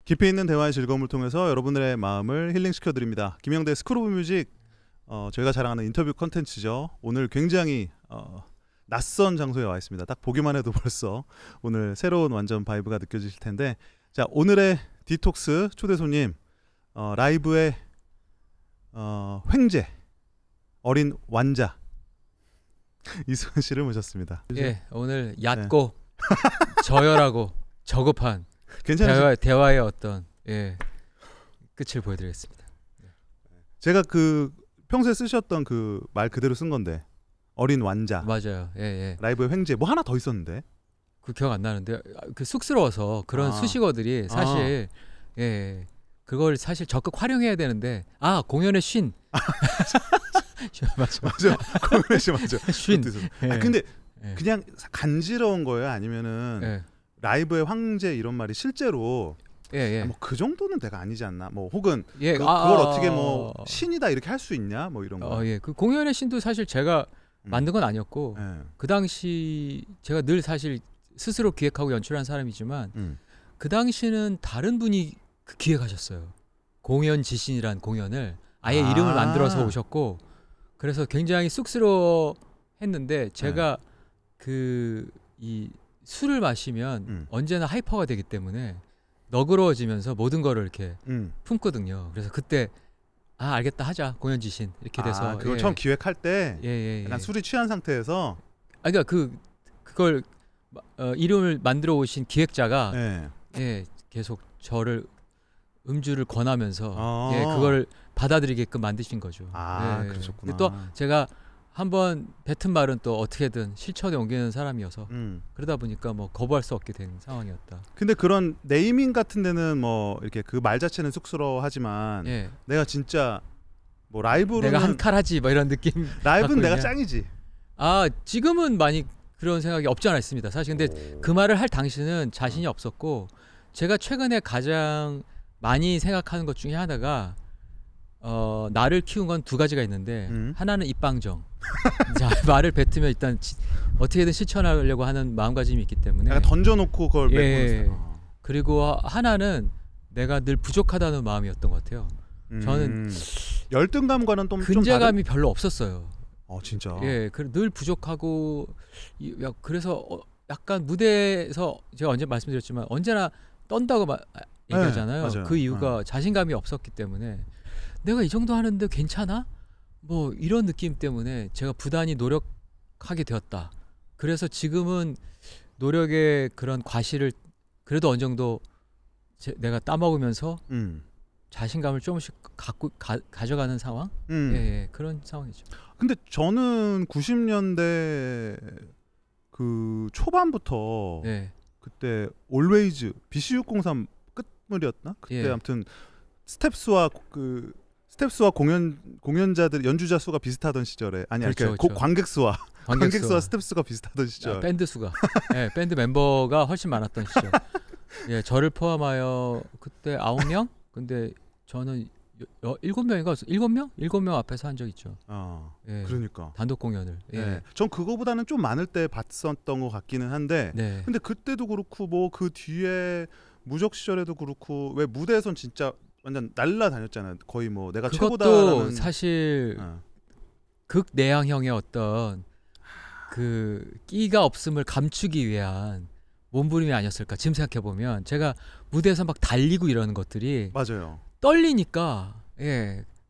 깊이 있는 대화의 즐거움을 통해서 여러분들의 마음을 힐링시켜드립니다. 김영대 스쿨 오브 뮤직, 저희가 자랑하는 인터뷰 컨텐츠죠. 오늘 굉장히 낯선 장소에 와 있습니다. 딱 보기만 해도 벌써 오늘 새로운 완전 바이브가 느껴지실 텐데, 자, 오늘의 디톡스 초대 손님, 라이브의 횡재, 어린 완자 이수근 씨를 모셨습니다. 예, 오늘 얕고 저열하고 저급한 대화의 어떤 끝을 보여드리겠습니다. 제가 그 평소에 쓰셨던 그 말 그대로 쓴 건데, 어린 완자. 맞아요. 예. 라이브의 횡재, 뭐 하나 더 있었는데 그 기억 안 나는데 그 쑥스러워서 그런 수식어들이 사실 그걸 사실 적극 활용해야 되는데 공연의 쉰 맞아 공연의 쉰 맞아 쉰. 근데 그냥 간지러운 거예요? 아니면은 라이브의 황제 이런 말이 실제로 뭐 그 정도는 내가 아니지 않나? 뭐 혹은 그걸 어떻게 뭐 신이다 이렇게 할 수 있냐? 뭐 이런 거. 그 공연의 신도 사실 제가 만든 건 아니었고 그 당시 제가 늘 사실 스스로 기획하고 연출한 사람이지만 그 당시는 다른 분이 기획하셨어요. 공연 지신이란 공연을 아예 이름을 만들어서 오셨고, 그래서 굉장히 쑥스러워했는데 제가 이 술을 마시면 언제나 하이퍼가 되기 때문에 너그러워지면서 모든 거를 이렇게 품거든요. 그래서 그때 알겠다 하자 공연 지신 이렇게 돼서 그걸 처음 기획할 때 약간 술이 취한 상태에서 그러니까 그걸 이름을 만들어 오신 기획자가 계속 저를 음주를 권하면서 그걸 받아들이게끔 만드신 거죠. 그러셨구나. 또 제가 한번 뱉은 말은 또 어떻게든 실천에 옮기는 사람이어서 그러다 보니까 뭐 거부할 수 없게 된 상황이었다. 근데 그런 네이밍 같은 데는 뭐 이렇게 그 말 자체는 쑥스러워하지만 내가 진짜 뭐 라이브로는 내가 한 칼 하지 뭐 이런 느낌. 라이브는 내가 짱이지. 지금은 많이 그런 생각이 없지 않아 있습니다. 사실 근데 그 말을 할 당시는 자신이 없었고, 제가 최근에 가장 많이 생각하는 것 중에 하나가 나를 키운 건 두 가지가 있는데 하나는 입방정. 자, 말을 뱉으면 일단 어떻게든 실천하려고 하는 마음가짐이 있기 때문에 약간 던져놓고 그걸 메모했어요. 그리고 하나는 내가 늘 부족하다는 마음이었던 것 같아요. 저는 열등감과는 좀 근제감이 별로 없었어요. 진짜. 늘 부족하고 그래서 약간 무대에서 제가 언제 말씀드렸지만 언제나 떤다고 얘기하잖아요. 맞아요. 그 이유가 자신감이 없었기 때문에 내가 이 정도 하는데 괜찮아? 뭐 이런 느낌 때문에 제가 부단히 노력하게 되었다. 그래서 지금은 노력의 그런 과실을 그래도 어느 정도 내가 따먹으면서 자신감을 조금씩 가져가는 상황? 그런 상황이죠. 근데 저는 90년대 그 초반부터 그때 Always BC603 끝물이었나? 그때 아무튼 스텝스와 공연자들 연주자 수가 비슷하던 시절에 그렇죠. 관객 수와 스텝스가 비슷하던 시절. 밴드 수가 밴드 멤버가 훨씬 많았던 시절. 저를 포함하여 그때 9명? 근데 저는 7명인가? 7명 앞에서 한 적 있죠. 그러니까 단독 공연을. 전 그거보다는 좀 많을 때 봤었던 것 같기는 한데, 근데 그때도 그렇고 뭐 그 뒤에 무적 시절에도 그렇고 왜 무대에선 진짜 완전 날라다녔잖아요. 거의 뭐 내가 최고다라는. 그것도 사실 극내향형의 어떤 그 끼가 없음을 감추기 위한 몸부림이 아니었을까. 지금 생각해 보면 제가 무대에서 막 달리고 이러는 것들이 맞아요. 떨리니까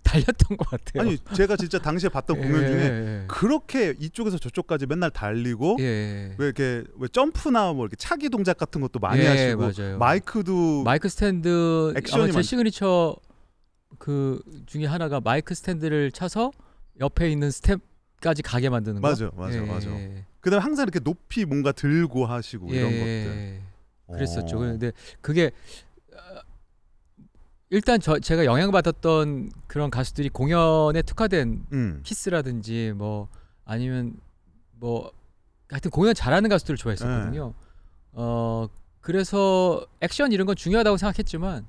달렸던 것 같아요. 아니 제가 진짜 당시에 봤던 공연 중에 그렇게 이쪽에서 저쪽까지 맨날 달리고 왜 점프나 뭐 이렇게 차기 동작 같은 것도 많이 하시고, 맞아요. 마이크 스탠드 액션이 제 시그니처 그 중에 하나가 마이크 스탠드를 차서 옆에 있는 스텝까지 가게 만드는 거. 맞아. 그다음에 항상 이렇게 높이 뭔가 들고 하시고 이런 것들. 그랬었죠. 근데 그게 일단 제가 영향받았던 그런 가수들이 공연에 특화된 키스라든지 뭐 아니면 뭐 하여튼 공연 잘하는 가수들을 좋아했었거든요. 그래서 액션 이런 건 중요하다고 생각했지만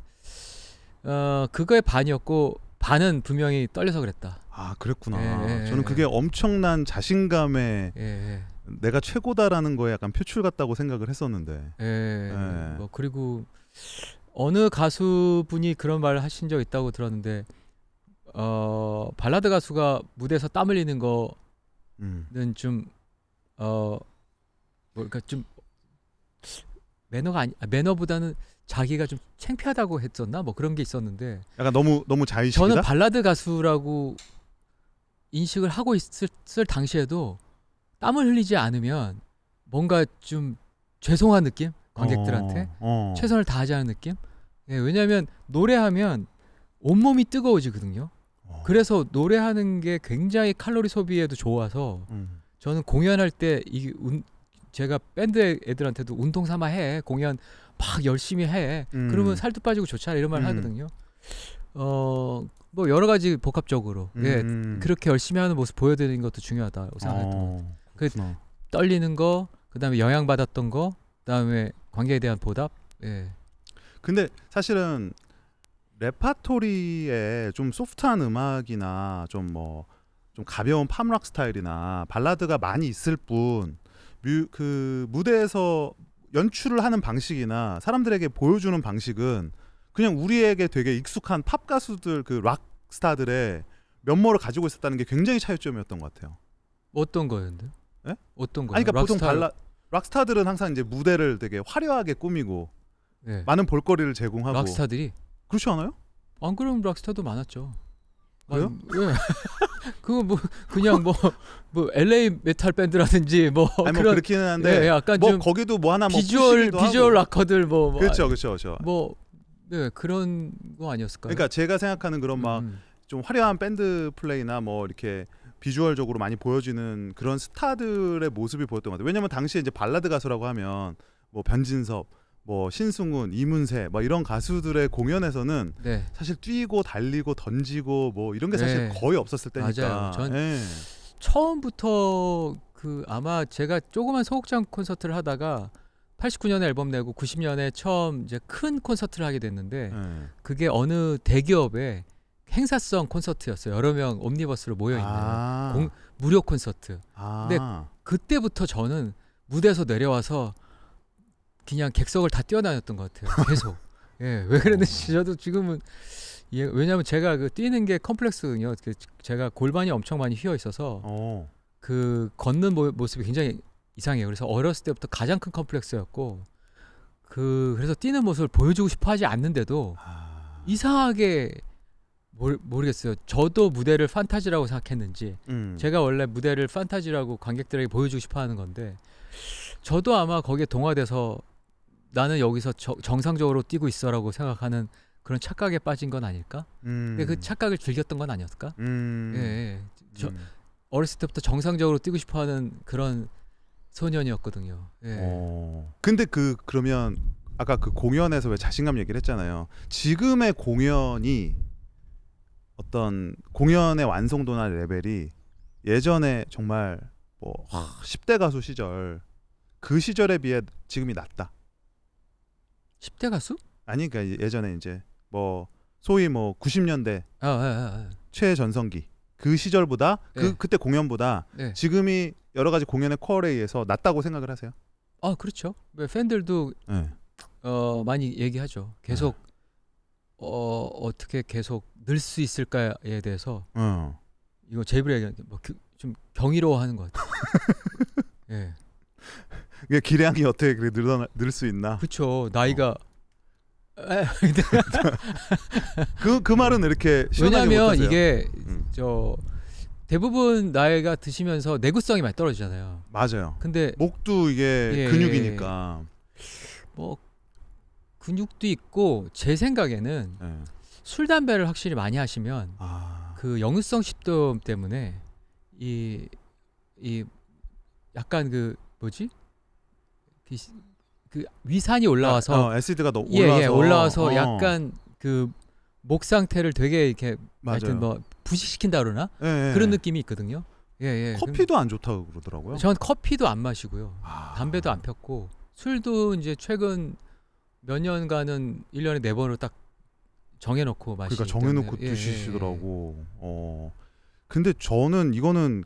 그거의 반이었고 반은 분명히 떨려서 그랬다. 그랬구나. 저는 그게 엄청난 자신감에 내가 최고다라는 거에 약간 표출 같다고 생각을 했었는데. 뭐 그리고 어느 가수분이 그런 말을 하신 적 있다고 들었는데 발라드 가수가 무대에서 땀 흘리는 거는 좀 뭐랄까 좀 매너보다는 자기가 좀 창피하다고 했었나 뭐 그런 게 있었는데 약간 너무 자의식이다. 저는 발라드 가수라고 인식을 하고 있을 당시에도 땀을 흘리지 않으면 뭔가 좀 죄송한 느낌? 관객들한테 최선을 다하지 않은 느낌? 예, 왜냐하면 노래하면 온몸이 뜨거워지거든요. 그래서 노래하는 게 굉장히 칼로리 소비에도 좋아서 저는 공연할 때 제가 밴드 애들한테도 운동 삼아 해. 공연 막 열심히 해. 그러면 살도 빠지고 좋잖아. 이런 말 하거든요. 뭐 여러 가지 복합적으로 예, 그렇게 열심히 하는 모습 보여드리는 것도 중요하다고 생각했던 것 같아요. 떨리는 거, 그다음에 영향받았던 거, 그다음에 관계에 대한 보답. 예. 근데 사실은 레파토리에 좀 소프트한 음악이나 좀 가벼운 팝락 스타일이나 발라드가 많이 있을 뿐 그 무대에서 연출을 하는 방식이나 사람들에게 보여주는 방식은 그냥 우리에게 되게 익숙한 팝 가수들 그 락 스타들의 면모를 가지고 있었다는 게 굉장히 차이점이었던 것 같아요. 어떤 거였는데? 예? 어떤 거? 아니, 그러니까 보통 락스타들은 항상 이제 무대를 되게 화려하게 꾸미고 네. 많은 볼거리를 제공하고. 락스타들이? 그렇지 않아요? 안 그런 락스타도 많았죠. 그래요? 예. 그거 뭐 그냥 뭐 LA 메탈 밴드라든지 뭐 아니, 그런 뭐 그렇기는 한데 예, 약간 뭐 좀 거기도 뭐 하나 뭐 비주얼 락커들 뭐 그렇죠. 뭐 네, 그런 거 아니었을까요? 그러니까 제가 생각하는 그런 막 좀 화려한 밴드 플레이나 뭐 이렇게 비주얼적으로 많이 보여지는 그런 스타들의 모습이 보였던 것 같아요. 왜냐면 당시에 이제 발라드 가수라고 하면 뭐 변진섭, 뭐 신승훈, 이문세 뭐 이런 가수들의 공연에서는 네. 사실 뛰고 달리고 던지고 뭐 이런 게 사실 거의 없었을 때니까. 맞아요. 전 처음부터 그 아마 제가 조그만 소극장 콘서트를 하다가 89년에 앨범 내고 90년에 처음 이제 큰 콘서트를 하게 됐는데 그게 어느 대기업의 행사성 콘서트였어요. 여러 명 옴니버스로 모여 있는 무료 콘서트. 근데 그때부터 저는 무대에서 내려와서 그냥 객석을 다 뛰어다녔던 것 같아요. 계속. 예, 왜 그랬는지 저도 지금은 왜냐하면 제가 그 뛰는 게 컴플렉스거든요. 제가 골반이 엄청 많이 휘어 있어서 그 걷는 모습이 굉장히 이상해요. 그래서 어렸을 때부터 가장 큰 컴플렉스였고 그래서 뛰는 모습을 보여주고 싶어 하지 않는데도 이상하게 모르겠어요. 저도 무대를 판타지라고 생각했는지 제가 원래 무대를 판타지라고 관객들에게 보여주고 싶어 하는 건데 저도 아마 거기에 동화돼서 나는 여기서 정상적으로 뛰고 있어라고 생각하는 그런 착각에 빠진 건 아닐까? 근데 그 착각을 즐겼던 건 아니었을까? 예. 저 어렸을 때부터 정상적으로 뛰고 싶어 하는 그런 소년이었거든요. 예. 근데 그러면 아까 그 공연에서 왜 자신감 얘기를 했잖아요. 지금의 공연이 어떤 공연의 완성도나 레벨이 예전에 정말 뭐 10대 가수 시절 그 시절에 비해 지금이 낮다. 10대 가수? 아니 그러니까 예전에 이제 뭐 소위 뭐 90년대 최전성기 그 시절보다 그때 공연보다 지금이 여러 가지 공연의 퀄에 의해서 낮다고 생각을 하세요? 아 그렇죠. 팬들도 많이 얘기하죠. 계속 어떻게 계속 늘 수 있을까에 대해서 이거 제 입으로 얘기하는 좀 경이로워하는 것 같아요. 예. 이게 기량이 어떻게 그래 늘 수 있나? 그렇죠. 나이가 그 말은 이렇게 시원하게 왜냐하면 못하세요. 이게 대부분 나이가 드시면서 내구성이 많이 떨어지잖아요. 맞아요. 근데 목도 이게 근육이니까 뭐 근육도 있고 제 생각에는 술 담배를 확실히 많이 하시면 그 역류성 식도염 때문에 이 약간 그 뭐지 그 위산이 올라와서 애시드가 올라와서 올라와서 약간 그 목 상태를 되게 이렇게 하여튼 뭐 부식시킨다 그러나 그런 느낌이 있거든요. 커피도 안 좋다고 그러더라고요. 전 커피도 안 마시고요. 담배도 안 폈고 술도 이제 최근 몇 년간은 1년에 4번으로 딱 정해놓고 마시기 그러니까 정해놓고 드시더라고. 근데 저는 이거는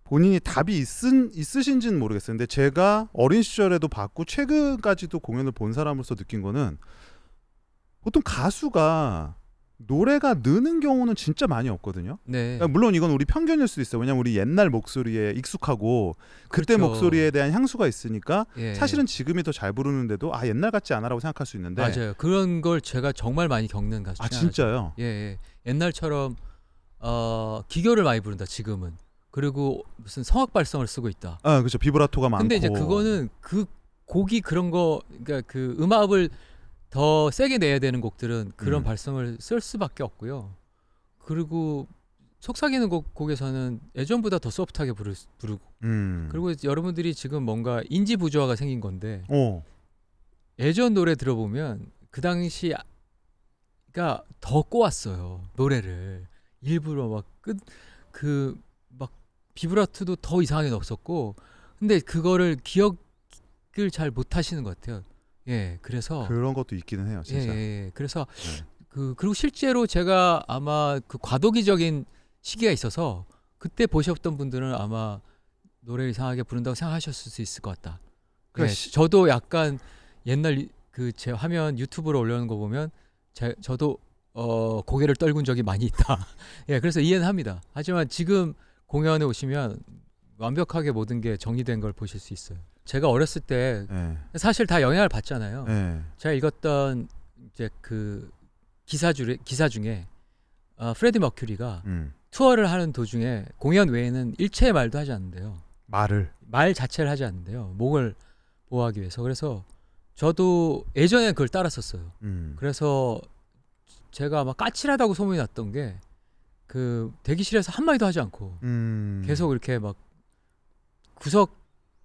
본인이 답이 있으신지는 모르겠어요. 근데 제가 어린 시절에도 봤고 최근까지도 공연을 본 사람으로서 느낀 거는 보통 가수가 노래가 느는 경우는 진짜 많이 없거든요. 네. 그러니까 물론 이건 우리 편견일 수도 있어요. 왜냐면 우리 옛날 목소리에 익숙하고 그때 그렇죠. 목소리에 대한 향수가 있으니까 예. 사실은 지금이 더 잘 부르는데도 옛날 같지 않아라고 생각할 수 있는데 맞아요. 그런 걸 제가 정말 많이 겪는 가수. 진짜요? 예, 예. 옛날처럼 기교를 많이 부른다 지금은. 그리고 무슨 성악 발성을 쓰고 있다. 그렇죠. 비브라토가 많고. 근데 이제 그거는 그 곡이 그런 거, 그러니까 그 음압을 더 세게 내야 되는 곡들은 그런 발성을 쓸 수밖에 없고요. 그리고 속삭이는 곡에서는 예전보다 더 소프트하게 부르고. 그리고 여러분들이 지금 뭔가 인지 부조화가 생긴 건데 예전 노래 들어보면 그 당시가 더 꼬았어요. 노래를 일부러 막 막 비브라토도 더 이상하게 넣었었고, 근데 그거를 기억을 잘 못하시는 것 같아요. 예, 그래서 그런 것도 있기는 해요, 진짜. 예, 그래서 그리고 실제로 제가 아마 그 과도기적인 시기가 있어서 그때 보셨던 분들은 아마 노래를 이상하게 부른다고 생각하셨을 수 있을 것 같다. 그러니까 저도 약간 옛날 그 제 화면 유튜브로 올려놓은 거 보면 저도 고개를 떨군 적이 많이 있다. 예, 그래서 이해는 합니다. 하지만 지금 공연에 오시면 완벽하게 모든 게 정리된 걸 보실 수 있어요. 제가 어렸을 때 사실 다 영향을 받잖아요. 제가 읽었던 이제 그 기사 중에 프레디 머큐리가 투어를 하는 도중에 공연 외에는 일체의 말도 하지 않는데요. 말 자체를 하지 않는데요. 목을 보호하기 위해서. 그래서 저도 예전에 그걸 따랐었어요. 그래서 제가 막 까칠하다고 소문이 났던 게 그 대기실에서 한 마디도 하지 않고 계속 이렇게 막 구석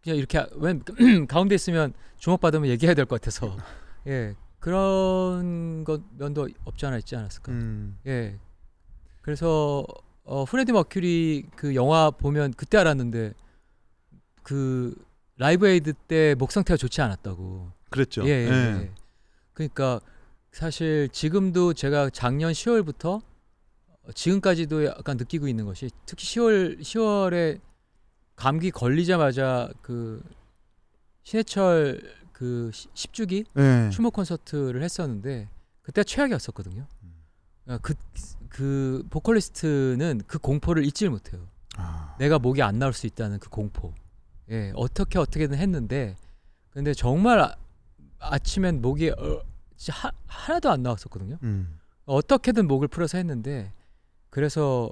그냥 이렇게 웬 가운데 있으면 주목받으면 얘기해야 될 것 같아서 예, 그런 것 면도 없지 않아 있지 않았을까. 예, 그래서 프레디 머큐리 그 영화 보면 그때 알았는데 그 라이브 에이드 때 목 상태가 좋지 않았다고. 그랬죠. 예. 그러니까 사실 지금도 제가 작년 10월부터 지금까지도 약간 느끼고 있는 것이, 특히 10월에 감기 걸리자마자 그 신해철 그 10주기 추모 콘서트를 했었는데 그때 최악이었었거든요. 그 보컬리스트는 그 공포를 잊지를 못해요. 내가 목이 안 나올 수 있다는 그 공포. 예, 어떻게든 했는데 근데 정말 아침엔 목이 진짜 하나도 안 나왔었거든요. 어떻게든 목을 풀어서 했는데, 그래서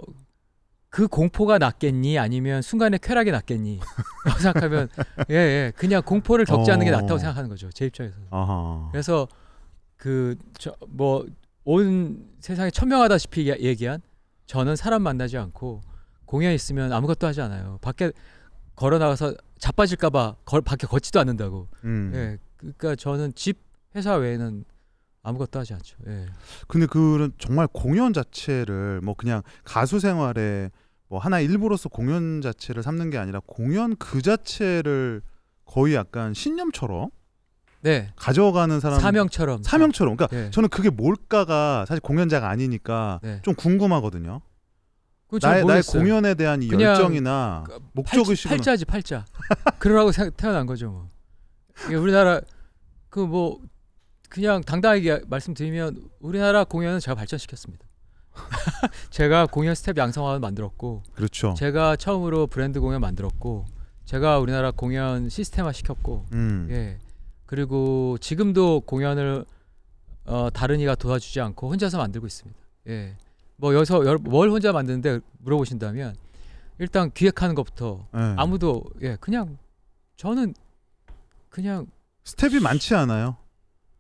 그 공포가 낫겠니 아니면 순간의 쾌락이 낫겠니 라고 생각하면 예, 그냥 공포를 겪지 않는 게 낫다고 생각하는 거죠, 제 입장에서. 그래서 뭐 온 세상에 천명하다시피 얘기한, 저는 사람 만나지 않고 공연 있으면 아무것도 하지 않아요. 밖에 걸어 나가서 자빠질까봐 밖에 걷지도 않는다고. 예, 그러니까 저는 집 회사 외에는 아무것도 하지 않죠. 예. 근데 그런 정말 공연 자체를 뭐 그냥 가수 생활에 뭐 하나 일부로서 공연 자체를 삼는 게 아니라 공연 그 자체를 거의 약간 신념처럼 가져가는 사람, 사명처럼. 그러니까 저는 그게 뭘까가 사실 공연자가 아니니까 좀 궁금하거든요. 나의 공연에 대한 이 열정이나 목적의식은 팔자. 그러라고 태어난 거죠. 뭐. 우리나라 그 뭐 그냥 당당하게 말씀드리면 우리나라 공연은 제가 발전시켰습니다. 제가 공연 스텝 양성화를 만들었고, 그렇죠. 제가 처음으로 브랜드 공연 만들었고, 제가 우리나라 공연 시스템화 시켰고, 예. 그리고 지금도 공연을 다른 이가 도와주지 않고 혼자서 만들고 있습니다. 예. 뭐 여기서 뭘 혼자 만드는데 물어보신다면 일단 기획하는 것부터 아무도 그냥 저는 그냥 스텝이 많지 않아요.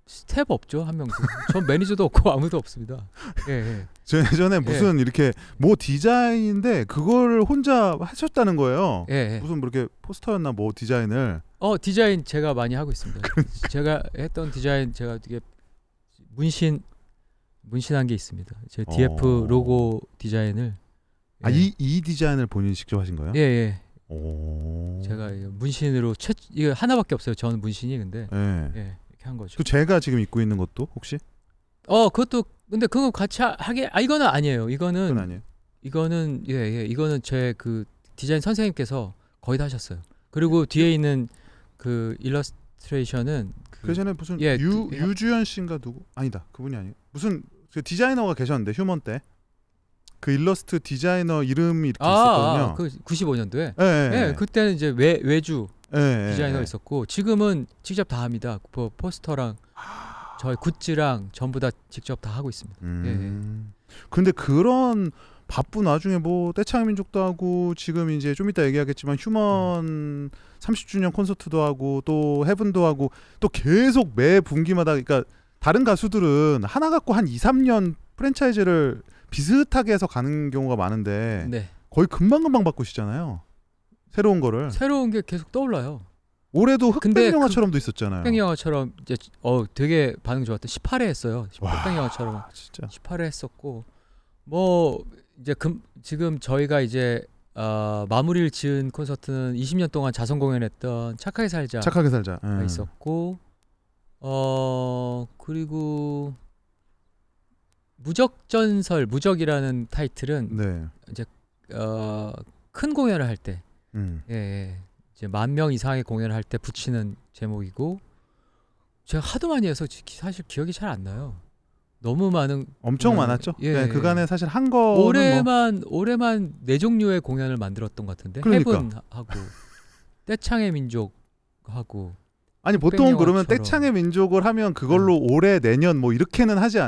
스텝 없죠, 한 명도. 전 매니저도 없고 아무도 없습니다. 예. 저 예전에 무슨 이렇게 뭐 디자인인데 그걸 혼자 하셨다는 거예요. 무슨 뭐 이렇게 포스터였나 뭐 디자인을. 디자인 제가 많이 하고 있습니다. 제가 했던 디자인, 제가 되게 문신한 게 있습니다. 제 DF 로고 디자인을. 이 디자인을 본인이 직접 하신 거예요? 예. 제가 문신으로 이거 하나밖에 없어요. 저는 문신이. 근데 이렇게 한 거죠. 그 제가 지금 입고 있는 것도 혹시? 그것도 근데 그거 같이 하게 이거는 아니에요. 그건 아니에요. 이거는 이거는 제 그 디자인 선생님께서 거의 다 하셨어요. 그리고 뒤에 있는 그 일러스트레이션은 그 전에 무슨 유주연 씨인가 누구 아니다 그분이 아니에요. 무슨 그 디자이너가 계셨는데 휴먼 때 그 일러스트 디자이너 이름이 이렇게 있었거든요. 그 95년도에. 네. 그때는 이제 외주 디자이너 있었고 지금은 직접 다 합니다. 포스터랑 저희 굿즈랑 전부 다 직접 다 하고 있습니다. 근데 그런 바쁜 와중에 뭐 떼창의 민족도 하고 지금 이제 좀 이따 얘기하겠지만 휴먼 30주년 콘서트도 하고 또 헤븐도 하고 또 계속 매 분기마다 그러니까 다른 가수들은 하나 갖고 한 2, 3년 프랜차이즈를 비슷하게 해서 가는 경우가 많은데 네. 거의 금방금방 바꾸시잖아요. 새로운 거를. 새로운 게 계속 떠올라요. 올해도 흑백 영화처럼도 있었잖아요. 흑백 영화처럼 이제 되게 반응 좋았던 18회 했어요. 흑백 영화처럼 진짜. 18회 했었고 뭐 이제 지금 저희가 이제 마무리를 지은 콘서트는 20년 동안 자선 공연했던 착하게 살자가 있었고 그리고 무적이라는 타이틀은 이제 큰 공연을 할 때 이제 10,000명 이상의 공연을 할 때 붙이는 제목이고 제가 하도 많이 해서 사실 기억이 잘 안 나요. 너무 많은 엄청 많았죠. 그간에 사실 한 거 올해만 4종류의 공연을 만들었던 것 같은데 그러니까. 헤븐하고 떼창의 민족하고 아니 보통 그러면 떼창의 민족을 하면 그걸로 올해 내년 뭐 이렇게는 하지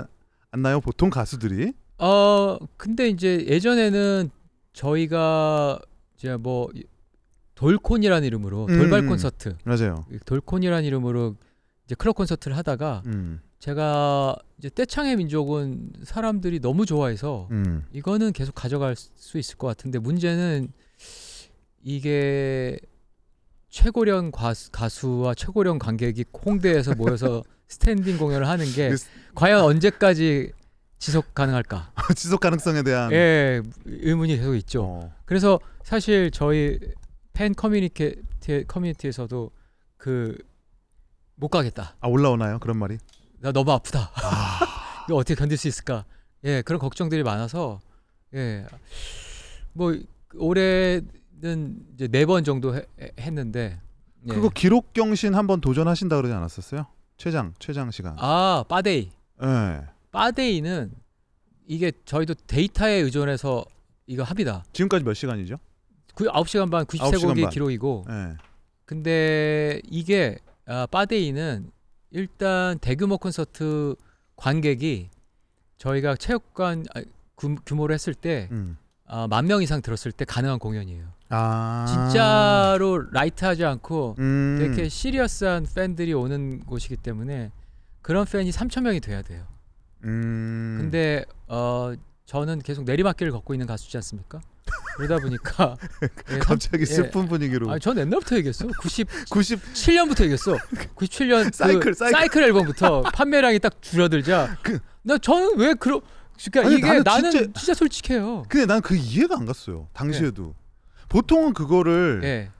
않나요? 보통 가수들이? 근데 이제 예전에는 저희가 이제 뭐 돌콘이라는 이름으로 돌발 콘서트 맞아요. 돌콘이라는 이름으로 이제 클럽 콘서트를 하다가 제가 이제 떼창의 민족은 사람들이 너무 좋아해서 이거는 계속 가져갈 수 있을 것 같은데 문제는 이게 최고령 가수와 최고령 관객이 홍대에서 모여서 스탠딩 공연을 하는 게 과연 언제까지 지속 가능할까? 지속 가능성에 대한 의문이 계속 있죠. 그래서 사실 저희 팬 커뮤니티에서도 못 가겠다. 올라오나요? 그런 말이? 나 너무 아프다. 이거 어떻게 견딜 수 있을까? 그런 걱정들이 많아서 뭐 올해는 이제 4번 정도 했는데 그거 기록 경신 한번 도전하신다 그러지 않았었어요? 최장 시간. 빠데이. 빠데이는 이게 저희도 데이터에 의존해서 이거 합니다. 지금까지 몇 시간이죠? 9시간 반 93곡이 기록이고. 근데 이게 빠데이는 일단 대규모 콘서트 관객이 저희가 체육관 규모로 했을 때 10,000명 이상 들었을 때 가능한 공연이에요. 진짜로 라이트하지 않고 되게 시리어스한 팬들이 오는 곳이기 때문에 그런 팬이 3,000명이 돼야 돼요. 근데 저는 계속 내리막길을 걷고 있는 가수지 않습니까? 그러다 보니까 갑자기 슬픈 분위기로. 전 옛날부터 얘기했어. 97년부터 얘기했어. 97년 사이클 앨범부터 판매량이 딱 줄어들자. 저는 왜 그러니까 이게 나는 진짜 솔직해요. 근데 난 그 이해가 안 갔어요. 당시에도. 보통은 그거를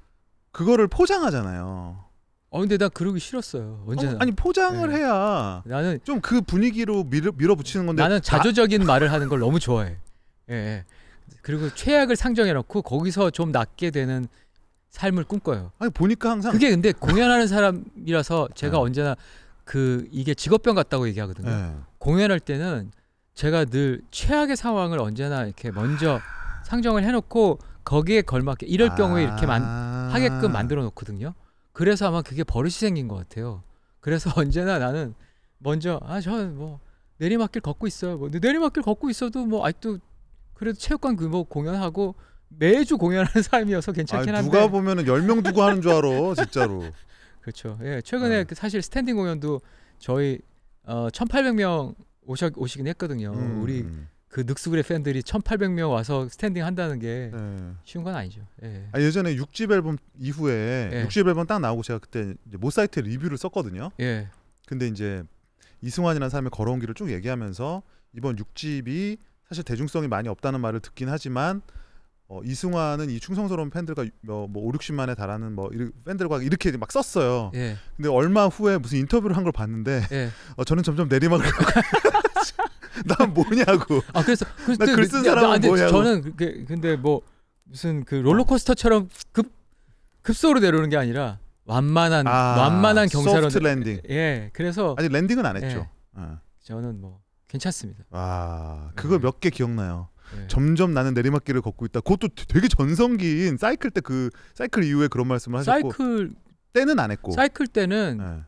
포장하잖아요. 근데 나 그러기 싫었어요. 언제나. 아니 포장을 해야 나는 좀 그 분위기로 밀어붙이는 건데 나는 자조적인 말을 하는 걸 너무 좋아해. 그리고 최악을 상정해놓고 거기서 좀 낫게 되는 삶을 꿈꿔요. 아니 보니까 항상 그게 근데 공연하는 사람이라서 제가 언제나 이게 직업병 같다고 얘기하거든요. 공연할 때는 제가 늘 최악의 상황을 언제나 이렇게 먼저 상정을 해놓고 거기에 걸맞게 이럴 경우에 이렇게 하게끔 만들어 놓거든요. 그래서 아마 그게 버릇이 생긴 것 같아요. 그래서 언제나 나는 먼저 저는 뭐 내리막길 걷고 있어요. 뭐 내리막길 걷고 있어도 뭐 아직도 그래도 체육관 공연하고 매주 공연하는 사람이어서 괜찮긴 한데 누가 보면은 10명 두고 하는 줄 알아 진짜로. 그렇죠. 최근에 사실 스탠딩 공연도 저희 1,800명 오시긴 했거든요. 우리 그 늑수그레 팬들이 1,800명 와서 스탠딩 한다는 게 쉬운 건 아니죠. 예전에 6집 앨범 이후에 6집 앨범 딱 나오고 제가 그때 이제 모 사이트에 리뷰를 썼거든요. 근데 이제 이승환이라는 사람이 걸어온 길을 쭉 얘기하면서 이번 6집이 사실 대중성이 많이 없다는 말을 듣긴 하지만 이승환은 이 충성스러운 팬들과 뭐 5-60만에 달하는 뭐 팬들과 이렇게 막 썼어요. 근데 얼마 후에 무슨 인터뷰를 한 걸 봤는데 저는 점점 내리막을 난 뭐냐고. 그래서 나 글 쓴 사람은 뭐냐고. 저는 근데 뭐 무슨 그 롤러코스터처럼 급속으로 내려오는 게 아니라 완만한 경사로 소프트 랜딩. 예, 그래서 아직 랜딩은 안 했죠. 예, 저는 뭐 괜찮습니다. 와, 그거 몇 개 기억나요. 예. 점점 나는 내리막길을 걷고 있다. 그것도 되게 전성기인 사이클 때 그 사이클 이후에 그런 말씀을 하셨고 사이클 때는 안 했고. 사이클 때는 예.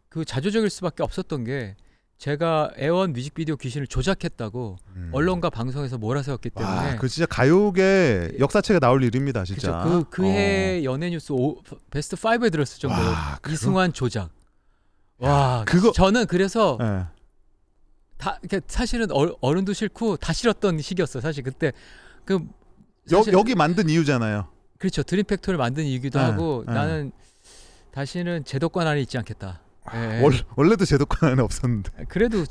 그 자조적일 수밖에 없었던 게 제가 애원 뮤직비디오 귀신을 조작했다고 언론과 방송에서 몰아세웠기 때문에. 와, 그 진짜 가요계 역사책에 나올 일입니다, 진짜. 그해 연예뉴스 베스트 5에 들었을 정도로 이승환 조작. 와, 그거 저는 그래서 예. 다 사실은 어른도 싫고 다 싫었던 시기였어요. 사실 그때 여기 만든 이유잖아요. 그렇죠. 드림 팩토리를 만든 이유기도 하고 예. 나는 다시는 제도권 안에 있지 않겠다. 예. 원래도 제도권 안에 없었는데. 그래도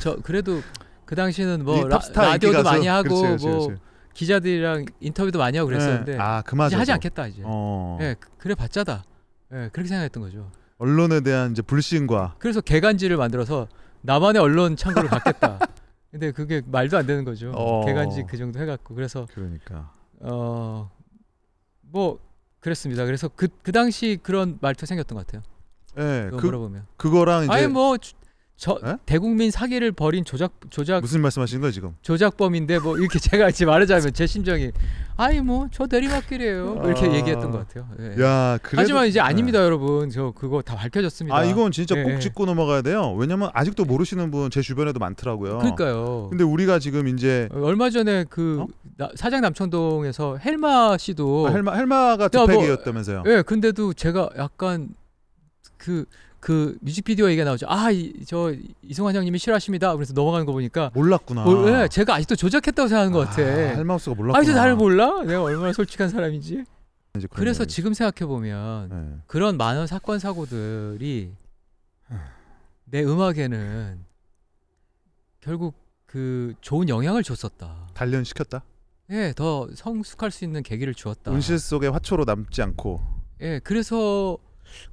그 당시는 뭐 탑스타 라디오도 인기 가수. 많이 하고 그렇지. 뭐 기자들이랑 인터뷰도 많이 하고 그랬었는데 이제 하지 않겠다 이제. 예, 그래 봤자다. 예, 그렇게 생각했던 거죠. 언론에 대한 이제 불신과. 그래서 개간지를 만들어서 나만의 언론 창구를 갖겠다. 근데 그게 말도 안 되는 거죠. 개간지 그 정도 해갖고 그래서 그러니까 뭐 그랬습니다. 그래서 그 당시 그런 말투 생겼던 것 같아요. 예, 물어보면 그거랑 이제 아니 뭐 에? 대국민 사기를 벌인 조작 무슨 말씀하시는 거예요 지금? 조작범인데 뭐 이렇게 제가 지금 말하자면 제 심정이 아니 뭐 저 내리막길이에요 뭐 이렇게 얘기했던 것 같아요. 예. 야, 그래도, 하지만 이제 아닙니다, 여러분. 저 그거 다 밝혀졌습니다. 이건 진짜 예, 꼭 짚고 넘어가야 돼요. 왜냐면 아직도 모르시는 분 제 주변에도 많더라고요. 그러니까요. 근데 우리가 지금 이제 얼마 전에 사장 남천동에서 헬마 씨도 헬마가 뒷팩이었다면서요. 예, 근데도 제가 약간 그 뮤직비디오 얘기가 나오죠. 저 이승환 형님이 싫어하십니다. 그래서 넘어가는 거 보니까 몰랐구나. 예, 제가 아직도 조작했다고 생각하는 것 같아. 헬마우스가 몰랐구나. 아직도 나를 몰라? 내가 얼마나 솔직한 사람인지. 그래서 지금 생각해 보면 그런 많은 사건 사고들이 내 음악에는 결국 그 좋은 영향을 줬었다. 단련시켰다. 예, 더 성숙할 수 있는 계기를 주었다. 온실 속의 화초로 남지 않고. 예, 그래서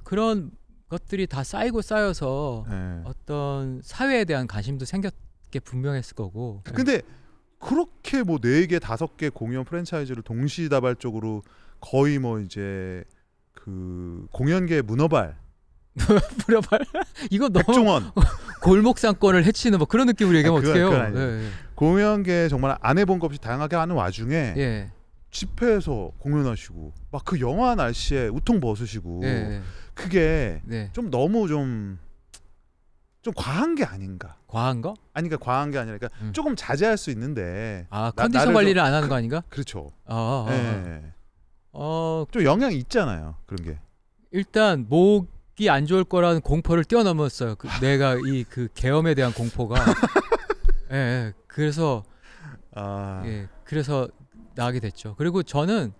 그런 것들이 다 쌓여서 예. 어떤 사회에 대한 관심도 생겼게 분명했을 거고. 근데 그렇게 뭐 4개, 5개 공연 프랜차이즈를 동시다발적으로 거의 뭐 이제 그 공연계 문어발 이거 너무 백종원 골목상권을 해치는 뭐 그런 느낌으로 얘기하면 어떡해요. 예. 공연계 정말 안 해본 것 없이 다양하게 하는 와중에 예. 집회에서 공연하시고 막 그 영하 날씨에 우통 벗으시고 예. 그게 네. 좀 너무 좀 과한 게 아닌가. 과한 거? 아니 그러니까 과한 게 아니라 그러니까 조금 자제할 수 있는데 컨디션 관리를 안 하는 거 아닌가? 그렇죠. 예. 좀 영향이 있잖아요. 그런 게. 일단 목이 안 좋을 거라는 공포를 뛰어넘었어요. 내가 그 계엄에 대한 공포가. 예. 그래서 예. 그래서 나가게 됐죠. 그리고 저는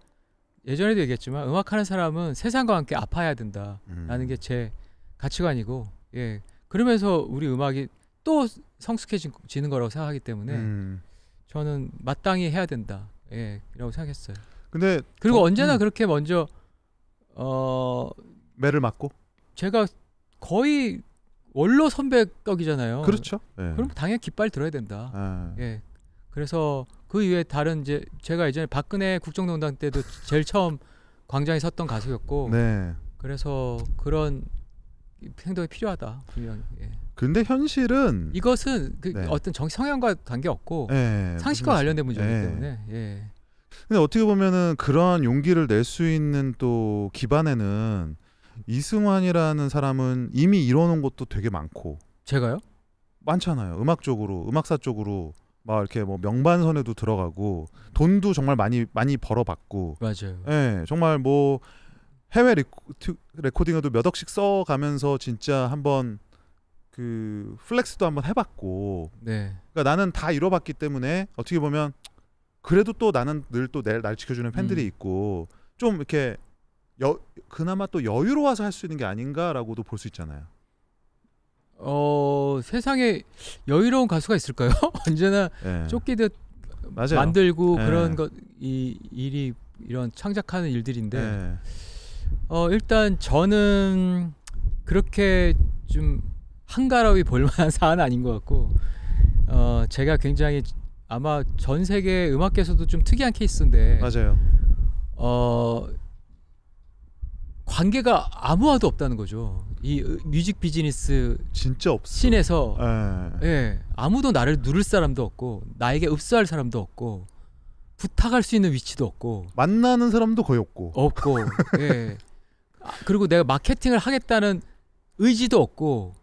예전에도 얘기했지만 음악하는 사람은 세상과 함께 아파야 된다라는 게 제 가치관이고, 예. 그러면서 우리 음악이 또 성숙해지는 거라고 생각하기 때문에 저는 마땅히 해야 된다. 예, 라고 생각했어요. 근데 그리고 언제나 그렇게 먼저 매를 맞고 제가 거의 원로 선배격이잖아요. 그렇죠. 예. 그럼 당연히 깃발 들어야 된다. 예. 그래서 그 이외에 다른 이제 제가 예전에 박근혜 국정농단 때도 제일 처음 광장에 섰던 가수였고, 네. 그래서 그런 행동이 필요하다 분명히. 예. 근데 현실은 이것은 네. 어떤 성향과 관계 없고 네, 상식과 관련된 문제이기 네. 때문에. 예. 근데 어떻게 보면은 그런 용기를 낼 수 있는 또 기반에는 이승환이라는 사람은 이미 이뤄놓은 것도 되게 많고. 제가요? 많잖아요. 음악적으로, 음악사 쪽으로 막 이렇게 뭐 명반선에도 들어가고 돈도 정말 많이 벌어봤고. 맞아요. 예, 정말 뭐 해외 레코딩에도 몇 억씩 써가면서 진짜 한번 그 플렉스도 한번 해봤고. 네. 그러니까 나는 다 이뤄봤기 때문에 어떻게 보면 그래도 또 나는 늘 또 날 지켜주는 팬들이 있고 좀 이렇게 그나마 또 여유로워서 할 수 있는 게 아닌가라고도 볼 수 있잖아요. 세상에 여유로운 가수가 있을까요? 언제나 네. 쫓기듯 맞아요. 만들고 네. 그런 것 일이 이런 창작하는 일들인데 네. 일단 저는 그렇게 좀 한가로이 볼만한 사안은 아닌 것 같고, 제가 굉장히 아마 전 세계 음악계에서도 좀 특이한 케이스인데, 맞아요. 관계가 아무와도 없다는 거죠. 이 뮤직 비즈니스 진짜 없어. 씬에서 예, 아무도 나를 누를 사람도 없고 나에게 읍수할 사람도 없고 부탁할 수 있는 위치도 없고 만나는 사람도 거의 없고 예. 그리고 내가 마케팅을 하겠다는 의지도 없고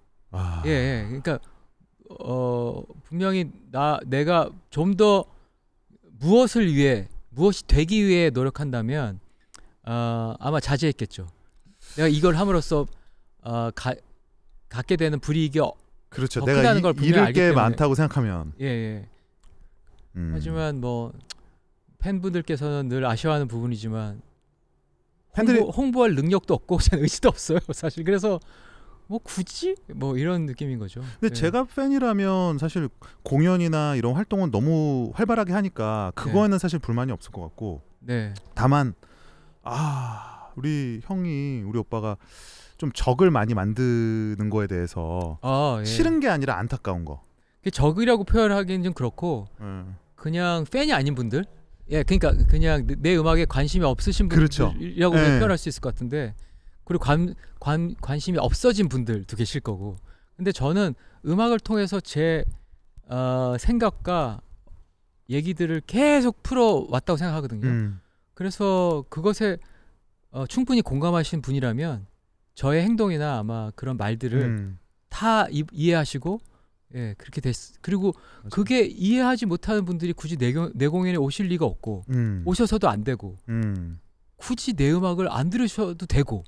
예, 그러니까 분명히 내가 좀 더 무엇이 되기 위해 노력한다면 아마 자제했겠죠. 내가 이걸 함으로써 갖게 되는 불이익이 그렇죠. 더 내가 크다는 걸 분명히 잃을 알기 게 때문에. 많다고 생각하면 예. 하지만 뭐 팬분들께서는 늘 아쉬워하는 부분이지만 홍보할 능력도 없고 의지도 없어요, 사실. 그래서 뭐 굳이 뭐 이런 느낌인 거죠. 근데 제가 팬이라면 사실 공연이나 이런 활동은 너무 활발하게 하니까 그거에는 사실 불만이 없을 것 같고. 네. 다만 우리 오빠가 좀 적을 많이 만드는 거에 대해서 예. 싫은 게 아니라 안타까운 거. 적이라고 표현하기는 좀 그렇고 그냥 팬이 아닌 분들, 예, 그러니까 그냥 내 음악에 관심이 없으신 분들이라고 그렇죠. 표현할 수 있을 것 같은데, 그리고 관심이 없어진 분들도 계실 거고. 근데 저는 음악을 통해서 제 생각과 얘기들을 계속 풀어왔다고 생각하거든요. 그래서 그것에 충분히 공감하시는 분이라면 저의 행동이나 아마 그런 말들을 다 이해하시고, 예, 그렇게 그리고 맞아요. 그게 이해하지 못하는 분들이 굳이 내 공연에 오실 리가 없고 오셔서도 안 되고 굳이 내 음악을 안 들으셔도 되고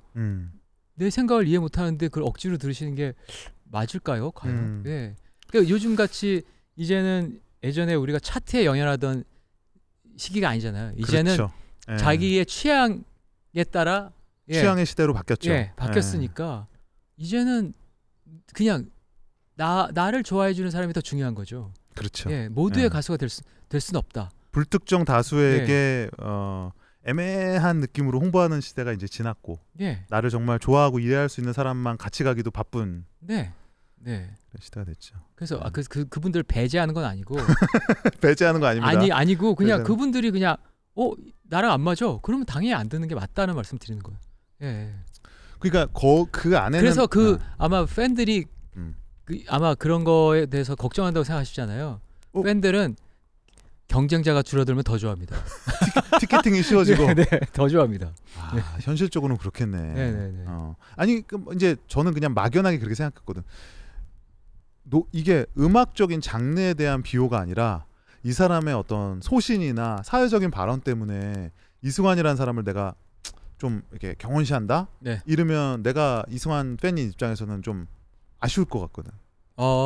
내 생각을 이해 못하는데 그걸 억지로 들으시는 게 맞을까요? 과연? 예. 그러니까 요즘 같이 이제는 예전에 우리가 차트에 연연하던 시기가 아니잖아요. 이제는 그렇죠. 자기의 취향에 따라 취향의 시대로 바뀌었죠. 예, 바뀌었으니까 이제는 그냥 나를 좋아해 주는 사람이 더 중요한 거죠. 그렇죠. 예, 모두의 가수가 될 수는 없다. 불특정 다수에게 애매한 느낌으로 홍보하는 시대가 이제 지났고, 예. 나를 정말 좋아하고 이해할 수 있는 사람만 같이 가기도 바쁜 그런 시대가 됐죠. 그래서 그분들 배제하는 건 아니고 배제하는 거 아닙니다. 아니고 그냥 배제는. 그분들이 그냥 나랑 안 맞아. 그러면 당연히 안 듣는 게 맞다는 말씀 드리는 거예요. 예. 그러니까 그 안에는 그래서 아마 팬들이 아마 그런 거에 대해서 걱정한다고 생각하시잖아요. 팬들은 경쟁자가 줄어들면 더 좋아합니다. 티켓팅이 쉬워지고 네, 더 좋아합니다. 현실적으로는 그렇겠네. 네. 아니 이제 저는 그냥 막연하게 그렇게 생각했거든. 이게 음악적인 장르에 대한 비호가 아니라 이 사람의 어떤 소신이나 사회적인 발언 때문에 이승환이라는 사람을 내가 좀 이렇게 경원시한다? 네. 이러면 내가 이승환 팬인 입장에서는 좀 아쉬울 것 같거든.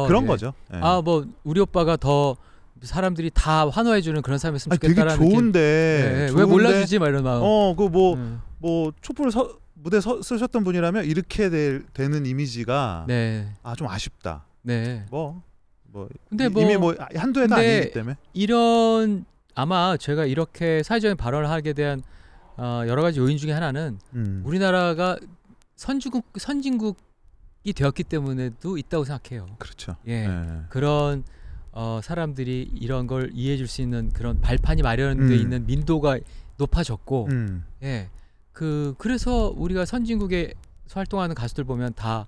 그런 거죠. 예. 뭐 우리 오빠가 더 사람들이 다 환호해주는 그런 사람이었으면 좋겠다라는 되게 좋은데 왜 몰라주지? 막 이런 마음. 뭐 촛불 무대 쓰셨던 분이라면 이렇게 되는 이미지가 좀 아쉽다. 네. 근데 이미 한두 해가 아니기 때문에 이런 아마 제가 이렇게 사회적인 발언을 하게 대한 여러 가지 요인 중에 하나는 우리나라가 선진국이 되었기 때문에도 있다고 생각해요. 그렇죠. 예. 그런 사람들이 이런 걸 이해해 줄 수 있는 그런 발판이 마련돼 있는 민도가 높아졌고, 예. 그래서 우리가 선진국에 활동하는 가수들 보면 다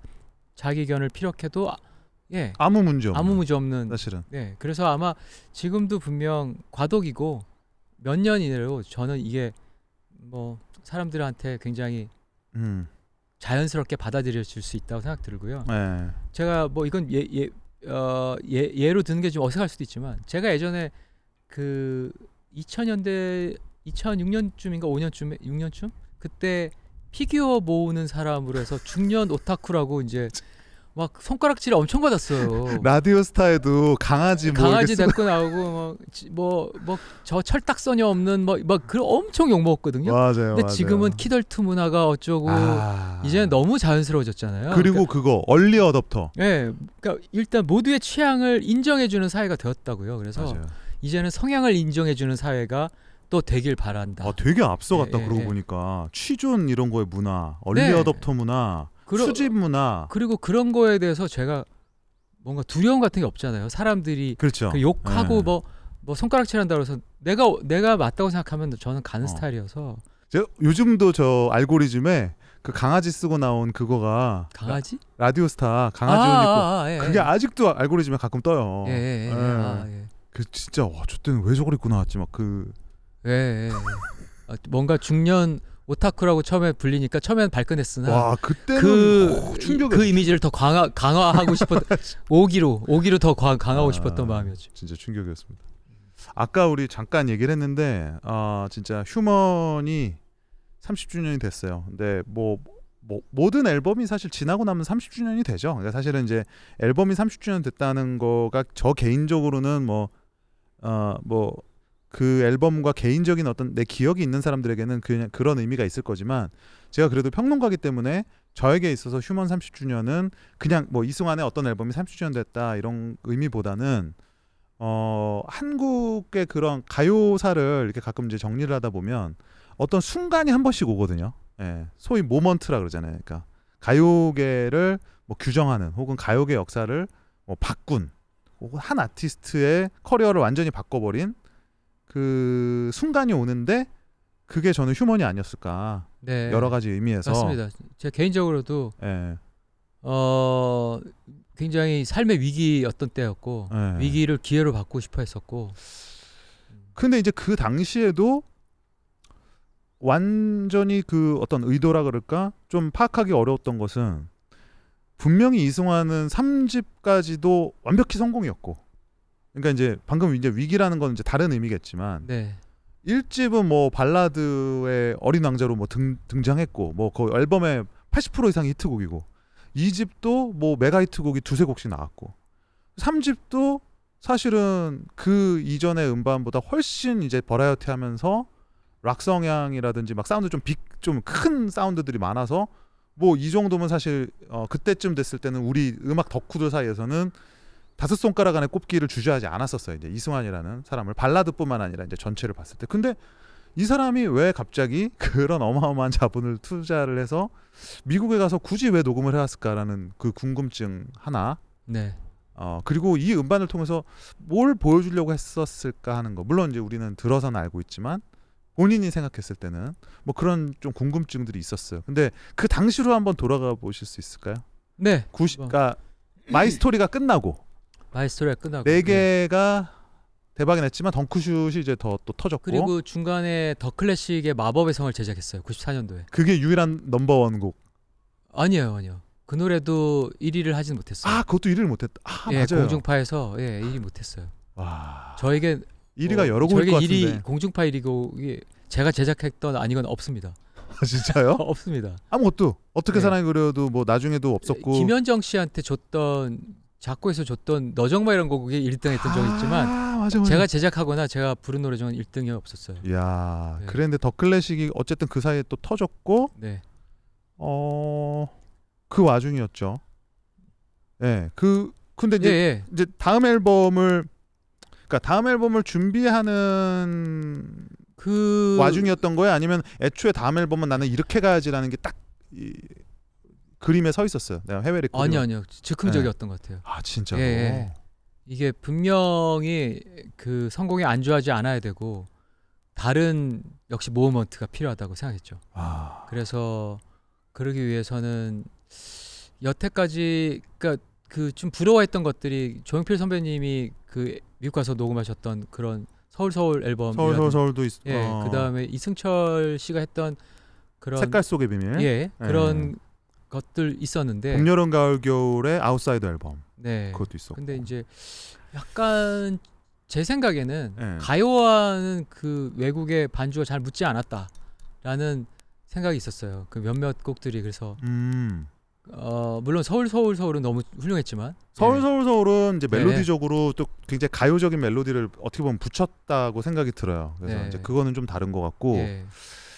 자기 의견을 피력해도 아무 문제 없는 사실은. 네. 그래서 아마 지금도 분명 과도기고 몇 년 이내로 저는 이게 뭐 사람들한테 굉장히 자연스럽게 받아들여질 수 있다고 생각 들고요. 제가 뭐 이건 예로 드는 게 좀 어색할 수도 있지만 제가 예전에 2000년대 2006년쯤인가 6년쯤 그때 피규어 모으는 사람으로 해서 중년 오타쿠라고 이제 막 손가락질을 엄청 받았어요. 라디오스타에도 강아지 데리고 나오고 뭐 저 철딱서녀 없는 그런 엄청 욕 먹었거든요. 맞아요. 근데 지금은 키덜트 문화가 어쩌고 이제는 너무 자연스러워졌잖아요. 그리고 그거 얼리 어댑터. 네, 그러니까 일단 모두의 취향을 인정해주는 사회가 되었다고요. 그래서 맞아요. 이제는 성향을 인정해주는 사회가 또 되길 바란다. 되게 앞서갔다. 그러고 보니까 취존 이런 거의 문화, 얼리 어댑터 문화. 수집 문화 그리고 그런 거에 대해서 제가 뭔가 두려움 같은 게 없잖아요. 사람들이 그렇죠. 욕하고 뭐 손가락질한다고 해서 내가 맞다고 생각하면 저는 가는 스타일이어서 제가 요즘도 저 알고리즘에 그 강아지 쓰고 나온 그거가 강아지? 라디오스타 강아지 옷 입고 예, 그게 아직도 알고리즘에 가끔 떠요. 예. 그 진짜 와, 저 때는 왜 저걸 입고 나왔지 막 그. 예. 뭔가 중년 오타쿠라고 처음에 불리니까 처음에는 발끈했으나 와, 그때는 그 이미지를 더 강화하고 싶었 오기로 더 강하고 싶었던 마음이었죠. 진짜 충격이었습니다. 아까 우리 잠깐 얘기를 했는데 진짜 휴먼이 30주년이 됐어요. 근데 뭐 모든 앨범이 사실 지나고 나면 30주년이 되죠. 그러니까 사실은 이제 앨범이 30주년 됐다는 거가 저 개인적으로는 그 앨범과 개인적인 어떤 내 기억이 있는 사람들에게는 그냥 그런 의미가 있을 거지만 제가 그래도 평론가이기 때문에 저에게 있어서 휴먼 30주년은 그냥 뭐 이승환의 어떤 앨범이 30주년 됐다 이런 의미보다는 한국의 그런 가요사를 이렇게 가끔 이제 정리를 하다 보면 어떤 순간이 한 번씩 오거든요. 예, 소위 모먼트라 그러잖아요. 그러니까 가요계를 뭐 규정하는 혹은 가요계 역사를 뭐 바꾼 혹은 한 아티스트의 커리어를 완전히 바꿔버린 그 순간이 오는데 그게 저는 휴먼이 아니었을까. 네. 여러 가지 의미에서. 맞습니다. 제가 개인적으로도 예. 굉장히 삶의 위기였던 때였고 예. 위기를 기회로 바꾸고 싶어 했었고. 근데 이제 그 당시에도 완전히 그 어떤 의도라 그럴까 좀 파악하기 어려웠던 것은 분명히 이승환은 3집까지도 완벽히 성공이었고, 그러니까 이제 방금 이제 위기라는 건 이제 다른 의미겠지만, 네. 1집은 뭐 발라드의 어린 왕자로 뭐 등장했고, 뭐 거의 앨범의 80% 이상이 히트곡이고, 2집도 뭐 메가 히트곡이 두세 곡씩 나왔고, 3집도 사실은 그 이전의 음반보다 훨씬 이제 버라이어티하면서 락 성향이라든지 막 사운드 좀 큰 사운드들이 많아서 뭐 이 정도면 사실 그때쯤 됐을 때는 우리 음악 덕후들 사이에서는 다섯 손가락 안에 꼽기를 주저하지 않았었어요. 이제 이승환이라는 사람을 발라드뿐만 아니라 이제 전체를 봤을 때. 근데 이 사람이 왜 갑자기 그런 어마어마한 자본을 투자를 해서 미국에 가서 굳이 왜 녹음을 해왔을까라는 그 궁금증 하나. 네. 그리고 이 음반을 통해서 뭘 보여주려고 했었을까 하는 거. 물론 이제 우리는 들어서는 알고 있지만 본인이 생각했을 때는 뭐 그런 좀 궁금증들이 있었어요. 근데 그 당시로 한번 돌아가 보실 수 있을까요? 네. 그러니까 마이 스토리가 끝나고 마이 스토리가 끝나고 4개가 대박이 났지만 덩크슛이 이제 또 터졌고, 그리고 중간에 더 클래식의 마법의 성을 제작했어요. 94년도에. 그게 유일한 넘버원 곡. 아니요. 그 노래도 1위를 하진 못했어요. 그것도 1위를 못했다. 예, 맞아요. 공중파에서 1위 못했어요. 와. 저에게 1위가 여러 곡일 것 같은데. 1위 공중파 1위고 제가 제작했던 아니건 없습니다. 진짜요? 없습니다. 아무것도 어떻게 네. 사랑이 그려도 뭐 나중에도 없었고. 김현정 씨한테 작곡에서 줬던 너 정말 이런 곡이 1등했던 적이 있지만 맞아. 제가 제작하거나 제가 부른 노래 중엔 1등이 없었어요. 이야, 네. 그랬는데 더 클래식이 어쨌든 그 사이에 또 터졌고, 네. 그 와중이었죠. 근데 이제 이제 다음 앨범을 준비하는 그 와중이었던 거예요? 아니면 애초에 다음 앨범은 나는 이렇게 가야지라는 게 딱 그림에 서 있었어요? 내가 해외 레코드. 아니요. 즉흥적이었던 것 같아요. 진짜로. 예. 이게 분명히 그 성공에 안주하지 않아야 되고 다른 역시 모먼트가 필요하다고 생각했죠. 그래서 그러기 위해서는 여태까지 그러니까 그 좀 부러워했던 것들이 조용필 선배님이 그 미국 가서 녹음하셨던 그런 서울 앨범, 서울도 있. 그다음에 이승철 씨가 했던 그런 색깔 속의 비밀. 그런 것들 있었는데 봄, 여름, 가을, 겨울의 아웃사이더 앨범. 네. 그것도 있었고. 근데 이제 약간 제 생각에는 네. 가요와는 그 외국의 반주가 잘 묻지 않았다라는 생각이 있었어요. 그 몇몇 곡들이. 그래서 물론 서울은 너무 훌륭했지만 서울은 이제 멜로디적으로 또 굉장히 가요적인 멜로디를 어떻게 보면 붙였다고 생각이 들어요. 그래서 이제 그거는 좀 다른 것 같고.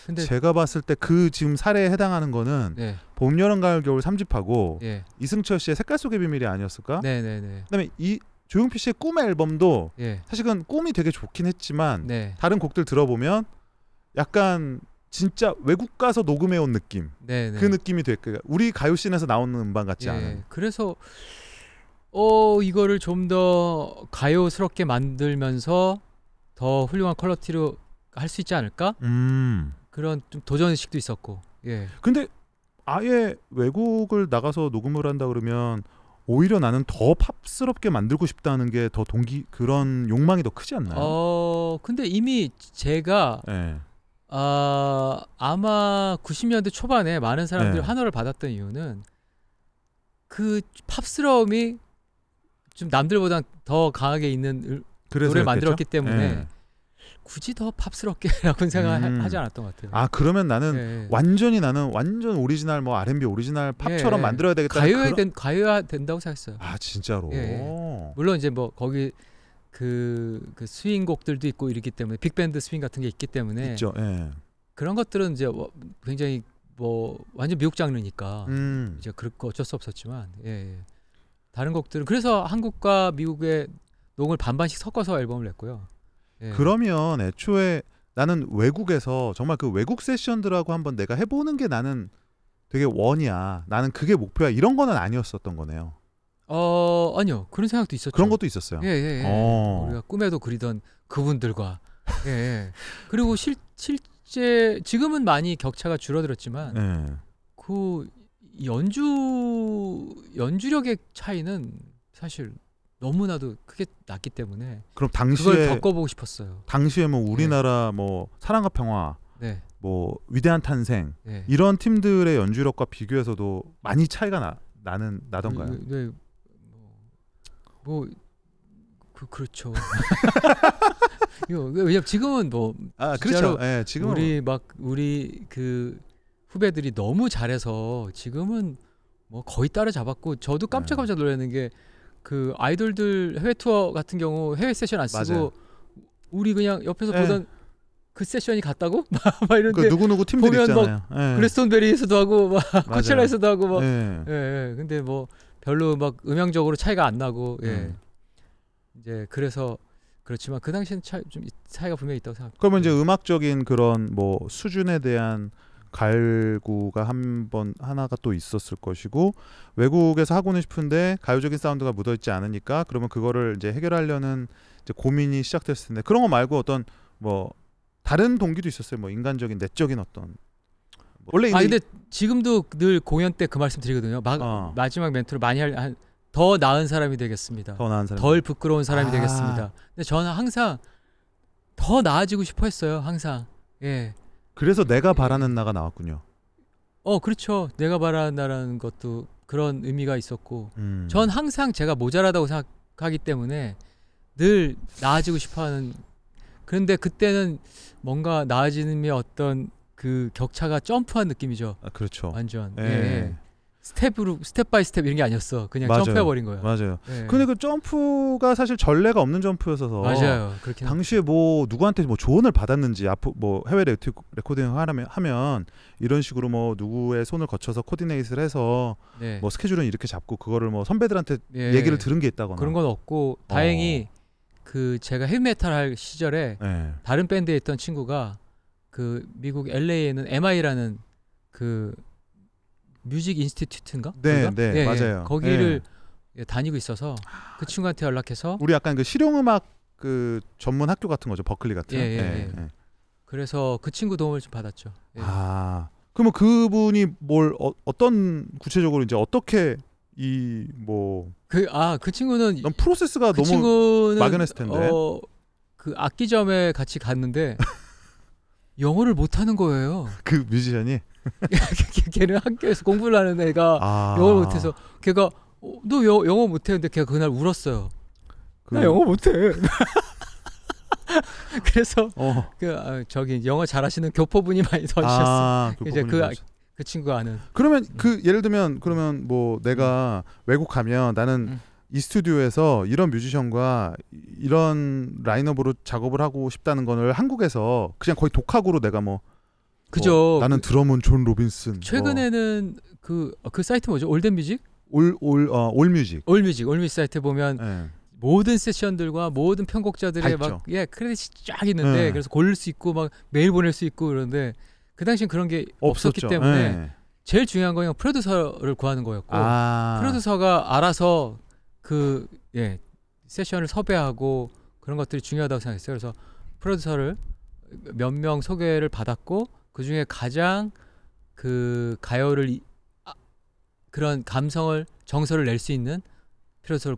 근데 제가 봤을 때 그 지금 사례에 해당하는 거는 봄, 여름, 가을, 겨울 3집하고 이승철 씨의 색깔 속의 비밀이 아니었을까? 그다음에 이 조용필 씨의 꿈 앨범도 사실은 꿈이 되게 좋긴 했지만 다른 곡들 들어보면 약간 진짜 외국 가서 녹음해 온 느낌. 그 느낌이 되게 우리 가요씬에서 나오는 음반 같지 않은. 그래서 이거를 좀 더 가요스럽게 만들면서 더 훌륭한 퀄리티로 할 수 있지 않을까? 그런 좀 도전의식도 있었고. 근데 아예 외국을 나가서 녹음을 한다 그러면 오히려 나는 더 팝스럽게 만들고 싶다는 게 더 그런 욕망이 더 크지 않나요? 근데 이미 제가 네. 아마 90년대 초반에 많은 사람들이 네. 환호를 받았던 이유는 그 팝스러움이 좀 남들보다 더 강하게 있는 노래를 만들었기 때문에 네. 굳이 더 팝스럽게라고 생각하지 않았던 것 같아요. 아 그러면 나는 네. 나는 완전 오리지널 뭐 R&B 오리지널 팝처럼 네. 만들어야 되겠다. 가요화 된다고 생각했어요. 아 진짜로. 예. 물론 이제 뭐 거기 그 스윙 곡들도 있고 이렇기 때문에 빅밴드 스윙 같은 게 있기 때문에 있죠. 예. 그런 것들은 이제 굉장히 뭐 완전 미국 장르니까 이제 그렇고 어쩔 수 없었지만 예. 다른 곡들은 그래서 한국과 미국의 녹음을 반반씩 섞어서 앨범을 냈고요. 예. 그러면 애초에 나는 외국에서 정말 그 외국 세션들하고 한번 내가 해보는 게 나는 되게 원이야. 나는 그게 목표야. 이런 거는 아니었었던 거네요. 아니요. 그런 생각도 있었죠. 그런 것도 있었어요. 예. 우리가 꿈에도 그리던 그분들과 예. 그리고 실제 지금은 많이 격차가 줄어들었지만 예. 그 연주력의 차이는 사실 너무나도 크게 났기 때문에 그럼 당시에 그걸 겪어보고 싶었어요. 당시에 뭐 우리나라 뭐 사랑과 평화, 네. 뭐 위대한 탄생 네. 이런 팀들의 연주력과 비교해서도 많이 차이가 나던가요? 네. 그렇죠. 왜냐면 지금은 뭐 그렇죠. 예, 지금은 우리 그 후배들이 너무 잘해서 지금은 뭐 거의 따라잡았고 저도 깜짝깜짝 놀라는 게 그 아이돌들 해외 투어 같은 경우 해외 세션 안 쓰고 맞아요. 우리 그냥 옆에서 보던 그 세션이 같다고 막 이런데 누구 팀들 보면 있잖아요. 뭐 글래스톤베리에서도 하고 막 코첼라에서도 하고 막 예. 근데 뭐 별로 막 음향적으로 차이가 안 나고 이제 그래서 그렇지만 그 당시에는 좀 차이가 분명히 있다고 생각합니다. 그러면 이제 음악적인 그런 뭐 수준에 대한 갈구가 하나가 또 있었을 것이고 외국에서 하고는 싶은데 가요적인 사운드가 묻어있지 않으니까 그러면 그거를 이제 해결하려는 이제 고민이 시작됐을 텐데 그런 거 말고 어떤 뭐 다른 동기도 있었어요. 뭐 인간적인 내적인 어떤 원래 근데 지금도 늘 공연 때 그 말씀 드리거든요. 마지막 멘트로 많이 더 나은 사람이 되겠습니다. 더 나은 사람, 덜 부끄러운 사람이 되겠습니다. 근데 저는 항상 더 나아지고 싶어 했어요. 항상. 예. 그래서 내가 바라는 나가 나왔군요. 그렇죠. 내가 바라는 나라는 것도 그런 의미가 있었고 전 항상 제가 모자라다고 생각하기 때문에 늘 나아지고 싶어하는. 그런데 그때는 뭔가 나아지는 어떤 그 격차가 점프한 느낌이죠. 그렇죠. 완전. 예. 스텝 바이 스텝 이런 게 아니었어. 그냥 점프해버린 거예요. 맞아요. 근데 그 점프가 사실 전례가 없는 점프여서 맞아요. 그렇긴 당시에 뭐 누구한테 뭐 조언을 받았는지 뭐 해외 레코딩 하면 이런 식으로 뭐 누구의 손을 거쳐서 코디네이트를 해서 뭐 스케줄은 이렇게 잡고 그거를 뭐 선배들한테 얘기를 들은 게 있다거나 그런 건 없고 다행히 그 제가 헤비메탈 할 시절에 다른 밴드에 있던 친구가 그 미국 LA에는 MI라는 그 뮤직 인스티튜트인가? 네, 맞아요. 거기를 다니고 있어서 그 친구한테 연락해서 우리 약간 그 실용음악 그 전문 학교 같은 거죠. 버클리 같은. 그래서 그 친구 도움을 좀 받았죠. 그러면 그분이 어떤 구체적으로 이제 어떻게 그 친구는 넌 프로세스가 너무 막연했을 텐데. 그 악기점에 같이 갔는데 영어를 못 하는 거예요. 그 뮤지션이 걔는 학교에서 공부를 하는 애가 영어를 못해서 걔가 너 영어 못해. 근데 걔가 그날 울었어요. 나 영어 못해. 그래서 저기 영어 잘하시는 교포분이 많이 도와주셨어요. 이제 그 친구가 아는. 그러면 예를 들면 그러면 뭐 내가 외국 가면 나는 이 스튜디오에서 이런 뮤지션과 이런 라인업으로 작업을 하고 싶다는 거를 한국에서 그냥 거의 독학으로 내가 그죠. 나는 드럼은 존 로빈슨. 최근에는 그 사이트 뭐죠? 올댓뮤직? 올뮤직. 올뮤직 사이트 보면 모든 세션들과 모든 편곡자들의 크레딧이 쫙 있는데 그래서 고를 수 있고 막 메일 보낼 수 있고 그런데 그 당시엔 그런 게 없었기 때문에 제일 중요한 건 프로듀서를 구하는 거였고 프로듀서가 알아서 세션을 섭외하고 그런 것들이 중요하다고 생각했어요. 그래서 프로듀서를 몇 명 소개를 받았고 그 중에 가장 그 가요를 그런 감성을 정서를 낼 수 있는 필요성을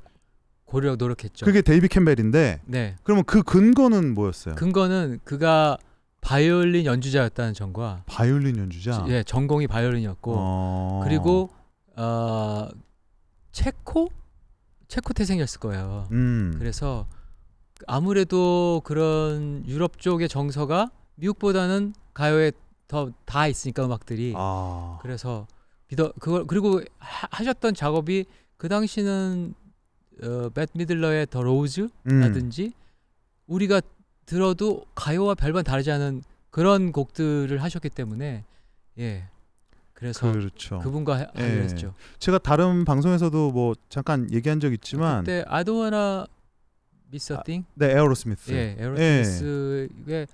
고려 노력했죠. 그게 데이비 캠벨인데. 네. 그러면 그 근거는 뭐였어요? 근거는 그가 바이올린 연주자였다는 점과 바이올린 연주자. 예, 전공이 바이올린이었고 그리고 체코 태생이었을 거예요. 그래서 아무래도 그런 유럽 쪽의 정서가 미국보다는 가요에 더 다 있으니까 음악들이. 그래서 그걸 그리고 하셨던 작업이 그 당시는 맷 미들러의 더 로즈라든지 우리가 들어도 가요와 별반 다르지 않은 그런 곡들을 하셨기 때문에 예. 그래서 그렇죠. 그분과 하기로 했죠. 제가 다른 방송에서도 뭐 잠깐 얘기한 적 있지만 그때 I Don't Wanna Miss a Thing? 네, 에어로스미스. 예, 에어로스미스의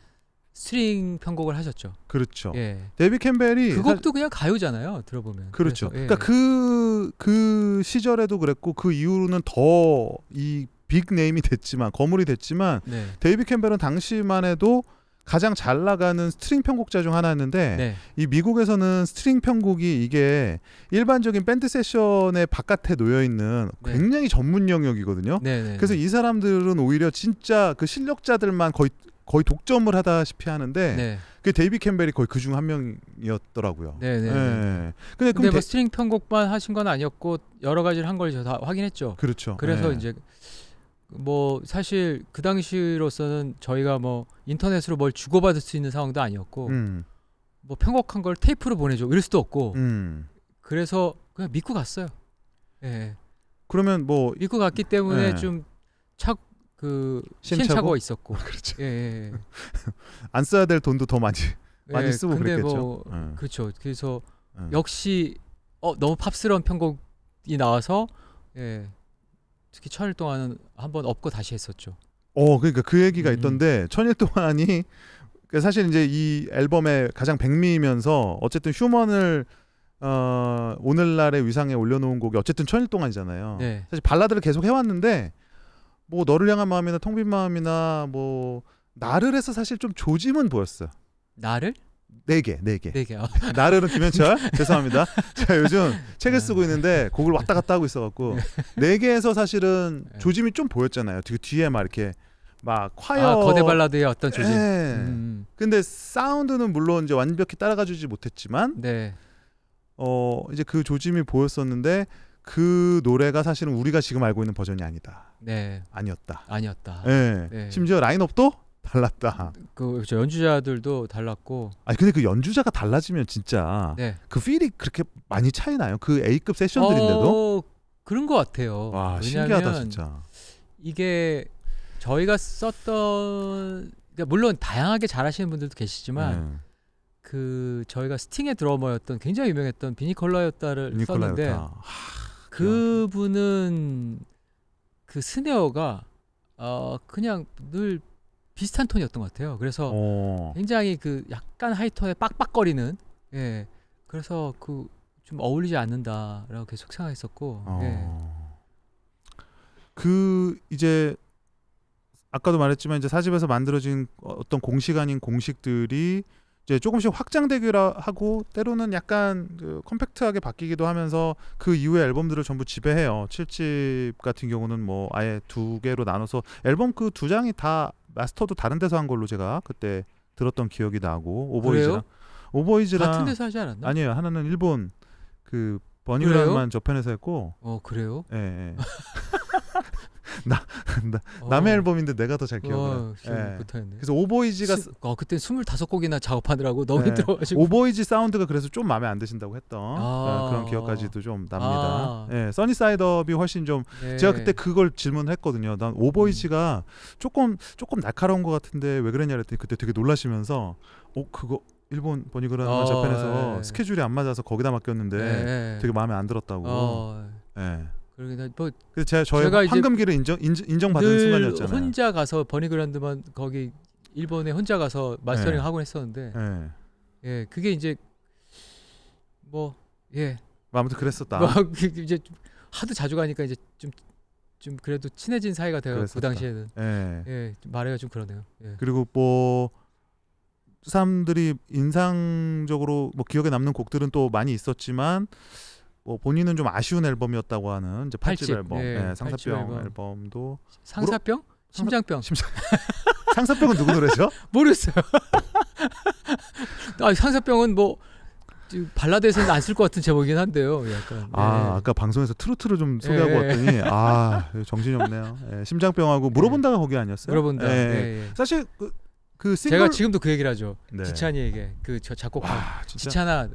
스트링 편곡을 하셨죠. 그렇죠. 예. 데이비 캠벨이 그 곡도 그냥 가요잖아요. 들어보면. 그렇죠. 그래서, 예. 그러니까 그 시절에도 그랬고 그 이후로는 더 이 빅 네임이 됐지만 거물이 됐지만 네. 데이비 캠벨은 당시만 해도 가장 잘 나가는 스트링 편곡자 중 하나였는데 네. 이 미국에서는 스트링 편곡이 이게 일반적인 밴드 세션의 바깥에 놓여 있는 네. 굉장히 전문 영역이거든요. 네. 그래서 이 사람들은 오히려 진짜 그 실력자들만 거의 독점을 하다시피 하는데 네. 그 데이비 캠벨이 거의 그중 한 명이었더라고요. 네. 근데 뭐 스트링 편곡만 하신 건 아니었고 여러 가지를 한 걸 다 확인했죠. 그렇죠. 그래서 이제 뭐 사실 그 당시로서는 저희가 뭐 인터넷으로 뭘 주고받을 수 있는 상황도 아니었고 뭐 편곡한 걸 테이프로 보내줘 이럴 수도 없고 그래서 그냥 믿고 갔어요. 예. 그러면 뭐 믿고 갔기 때문에 좀 시행착오가 있었고. 그렇죠. 예. 안 써야 될 돈도 더 많이 쓰고 근데 그랬겠죠. 뭐 그렇죠. 그래서 역시 너무 팝스러운 편곡이 나와서 예. 특히 1000일 동안은 한번 업고 다시 했었죠. 그러니까 그 얘기가 있던데 1000일 동안이 사실 이제 이 앨범의 가장 백미이면서 어쨌든 휴먼을 오늘날의 위상에 올려놓은 곡이 어쨌든 1000일 동안이잖아요. 네. 사실 발라드를 계속 해왔는데 뭐 너를 향한 마음이나 텅 빈 마음이나 뭐 나를 해서 사실 좀 조짐은 보였어요. 나를? 4개. 나르는 김현철 죄송합니다. 제가 요즘 책을 쓰고 있는데 곡을 왔다 갔다 하고 있어갖고 4개에서 사실은 조짐이 좀 보였잖아요. 뒤에 막 이렇게 막 콰이어 거대 발라드의 어떤 조짐. 근데 사운드는 물론 이제 완벽히 따라가주지 못했지만 이제 그 조짐이 보였었는데 그 노래가 사실은 우리가 지금 알고 있는 버전이 아니다. 네. 아니었다. 네. 심지어 라인업도 달랐다. 그렇죠. 연주자들도 달랐고. 근데 그 연주자가 달라지면 진짜 그 필이 그렇게 많이 차이 나요? 그 A급 세션들인데도? 그런 것 같아요. 와, 신기하다 진짜. 이게 저희가 썼던 그러니까 물론 다양하게 잘하시는 분들도 계시지만 그 저희가 스팅의 드러머였던 굉장히 유명했던 비니 컬러였다를 썼는데 그분은 그 스네어가 그냥 늘 비슷한 톤이었던 것 같아요. 그래서 굉장히 그 약간 하이톤에 빡빡거리는 그래서 그 좀 어울리지 않는다라고 계속 생각했었고 그 이제 아까도 말했지만 이제 4집에서 만들어진 어떤 공식 아닌 공식들이 이제 조금씩 확장되기도 하고 때로는 약간 그 컴팩트하게 바뀌기도 하면서 그 이후의 앨범들을 전부 지배해요. 7집 같은 경우는 뭐 아예 2개로 나눠서 앨범 그 2장이 다 마스터도 다른 데서 한 걸로 제가 그때 들었던 기억이 나고 오보이즈랑 같은 데서 하지 않았나? 아니에요. 하나는 일본 그 버니그란만 저편에서 했고. 그래요? 예. 남의 앨범인데 내가 더 잘 기억을 해. 그래서 오보이즈가 그때 25곡이나 작업하느라고 너무 힘들어가지고 오보이즈 사운드가 그래서 좀 마음에 안 드신다고 했던 그런 기억까지도 좀 납니다. 써니사이드업이 훨씬 좀 제가 그때 그걸 질문했거든요. 난 오보이즈가 조금 날카로운 것 같은데 왜 그랬냐 그랬더니 그때 되게 놀라시면서 그거 일본 버니그란 저편에서 스케줄이 안 맞아서 거기다 맡겼는데 되게 마음에 안 들었다고. 그래서 저희가 황금기를 인정받은 순간이었잖아요. 혼자 가서 버니그란드만 거기 일본에 혼자 가서 마스터링 하고 했었는데 그게 이제 아무튼 그랬었다. 이제 하도 자주 가니까 이제 좀 그래도 친해진 사이가 돼요. 그 당시에는 말해가 좀 그러네요. 그리고 뭐 사람들이 인상적으로 뭐 기억에 남는 곡들은 또 많이 있었지만 뭐 본인은 좀 아쉬운 앨범이었다고 하는 이제 8집 앨범, 예, 상사병 앨범도 상사병? 심장병. 상사병은 누구 노래죠? 모르겠어요. 상사병은 뭐 발라드에서는 안 쓸 것 같은 제목이긴 한데요. 약간. 아까 방송에서 트로트를 좀 소개하고 왔더니 정신이 없네요. 심장병하고 물어본다가 거기 아니었어요? 물어본다. 사실 그 싱글 제가 지금도 그 얘기를 하죠. 지찬이에게 저 작곡가 지찬아,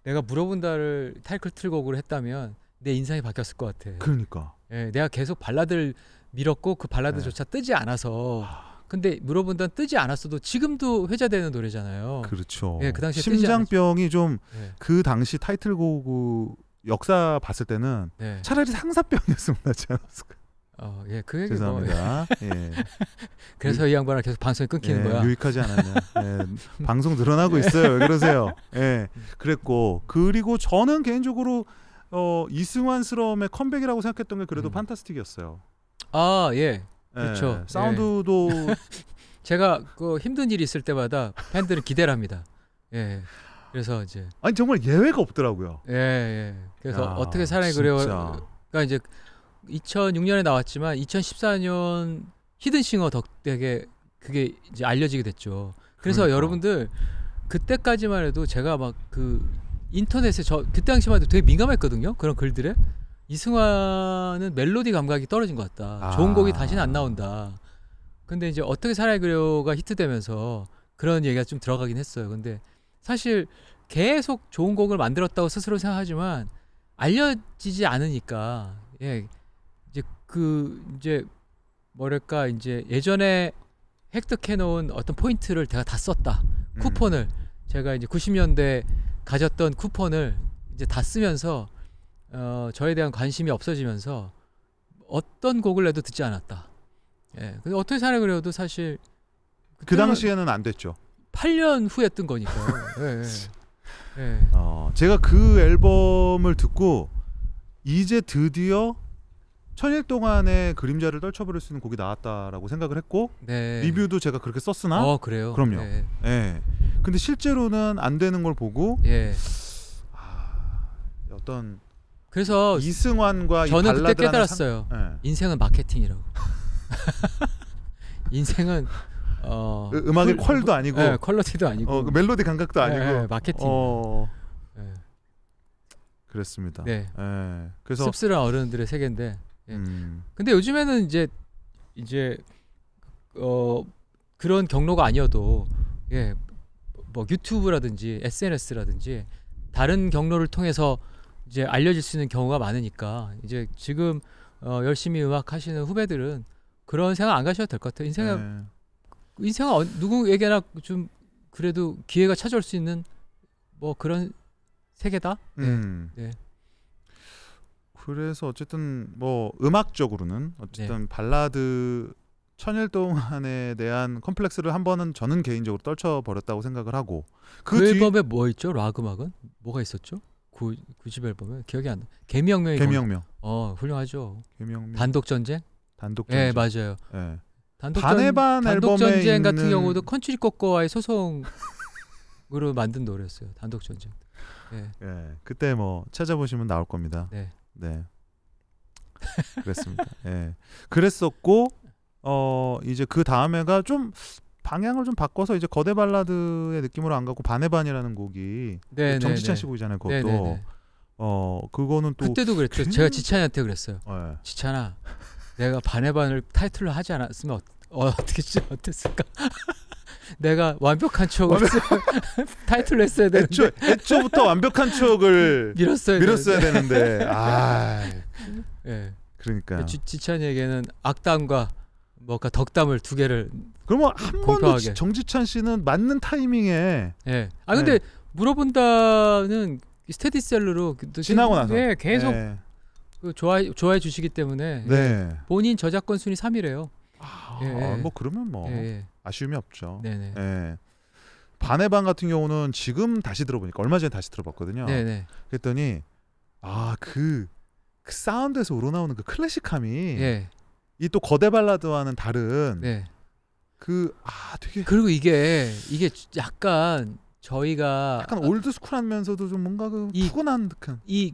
내가 물어본다를 타이틀곡으로 했다면 내 인상이 바뀌었을 것 같아. 그러니까. 내가 계속 발라드를 밀었고 그 발라드조차 뜨지 않아서. 근데 물어본다는 뜨지 않았어도 지금도 회자되는 노래잖아요. 그렇죠. 그 당시에 심장병이 좀 그 당시 타이틀곡 역사 봤을 때는 차라리 상사병이었으면 낫지 않았을까. 그 얘기 죄송합니다. 그래서 이 양반을 계속 방송이 끊기는 거야. 유익하지 않았네요. 방송 늘어나고 있어요. 왜 그러세요? 그랬고 그리고 저는 개인적으로 이승환스러움의 컴백이라고 생각했던 게 그래도 판타스틱이었어요. 그렇죠. 사운드도 제가 그 힘든 일이 있을 때마다 팬들은 기대를 합니다. 그래서 이제 정말 예외가 없더라고요. 그래서 어떻게 사랑이 그래요가 이제 2006년에 나왔지만 2014년 히든싱어 덕택에 그게 이제 알려지게 됐죠. 그래서 여러분들 그때까지만 해도 제가 막 그 인터넷에 그때 당시만 해도 되게 민감했거든요. 그런 글들에 이승환은 멜로디 감각이 떨어진 것 같다. 좋은 곡이 다시는 안 나온다. 근데 이제 어떻게 사랑이 그래요가 히트되면서 그런 얘기가 좀 들어가긴 했어요. 근데 사실 계속 좋은 곡을 만들었다고 스스로 생각하지만 알려지지 않으니까 이제 뭐랄까 이제 예전에 획득해 놓은 어떤 포인트를 내가 다 썼다. 쿠폰을 제가 이제 90년대 가졌던 쿠폰을 이제 다 쓰면서 저에 대한 관심이 없어지면서 어떤 곡을 내도 듣지 않았다. 근데 어떻게 사랑이 그래요도 사실 그 당시에는 안 됐죠. 8년 후에 뜬 거니까요. 제가 그 앨범을 듣고 이제 드디어 천일 동안의 그림자를 떨쳐버릴 수 있는 곡이 나왔다라고 생각을 했고 리뷰도 제가 그렇게 썼으나 그래요? 그럼요. 근데 실제로는 안 되는 걸 보고 어떤 그래서 이승환과 저는 이 그때 깨달았어요. 인생은 마케팅이라고. 인생은 음악의 퀄도 아니고 퀄러티도 아니고 멜로디 감각도 아니고 마케팅. 그렇습니다. 그래서 씁쓸한 어른들의 세계인데. 근데 요즘에는 이제 그런 경로가 아니어도 뭐 유튜브라든지 SNS라든지 다른 경로를 통해서 이제 알려질 수 있는 경우가 많으니까 이제 지금 열심히 음악 하시는 후배들은 그런 생각 안 가셔도 될 것 같아요. 인생은 누구에게나 좀 그래도 기회가 찾아올 수 있는 뭐 그런 세계다. 그래서 어쨌든 뭐 음악적으로는 어쨌든 발라드 천일 동안에 대한 컴플렉스를 한 번은 저는 개인적으로 떨쳐버렸다고 생각을 하고 그 앨범에 뭐 있죠? 락 음악은? 뭐가 있었죠? 그 집 앨범에 기억이 안 나. 개미혁명이 훌륭하죠. 개미혁명. 단독전쟁? 단독전쟁. 맞아요. 반해반 앨범에 단독전쟁 같은 경우도 컨츄리 꼬꼬와의 소송으로 만든 노래였어요. 단독전쟁. 그때 뭐 찾아보시면 나올 겁니다. 그랬습니다. 그랬었고 이제 그 다음에가 좀 방향을 좀 바꿔서 이제 거대 발라드의 느낌으로 안 가고 반해반이라는 곡이 정지찬 씨 곡이잖아요. 그것도 그거는 또 그때도 그랬죠. 제가 지찬이한테 그랬어요. 지찬아, 내가 반해반을 타이틀로 하지 않았으면 어떻게 어땠을까? 내가 완벽한 추억을 타이틀로 했어야 되는데 애초부터 완벽한 추억을 밀었어야 되는데 그러니까 지찬이에게는 악담과 뭔가 덕담을 두 개를 그러면 한 번도 정지찬 씨는 맞는 타이밍에 근데 물어본다는 스테디셀러로 지나고 나서 계속 좋아해 주시기 때문에 본인 저작권 순위 3위래요. 뭐 그러면 뭐 아쉬움이 없죠. 반해반 같은 경우는 지금 다시 들어보니까 얼마 전에 다시 들어봤거든요. 그랬더니 그 사운드에서 우러나오는 그 클래식함이 이 또 거대 발라드와는 다른 되게 그리고 이게 약간 저희가 약간 올드스쿨하면서도 좀 뭔가 그 푸근한 듯한 이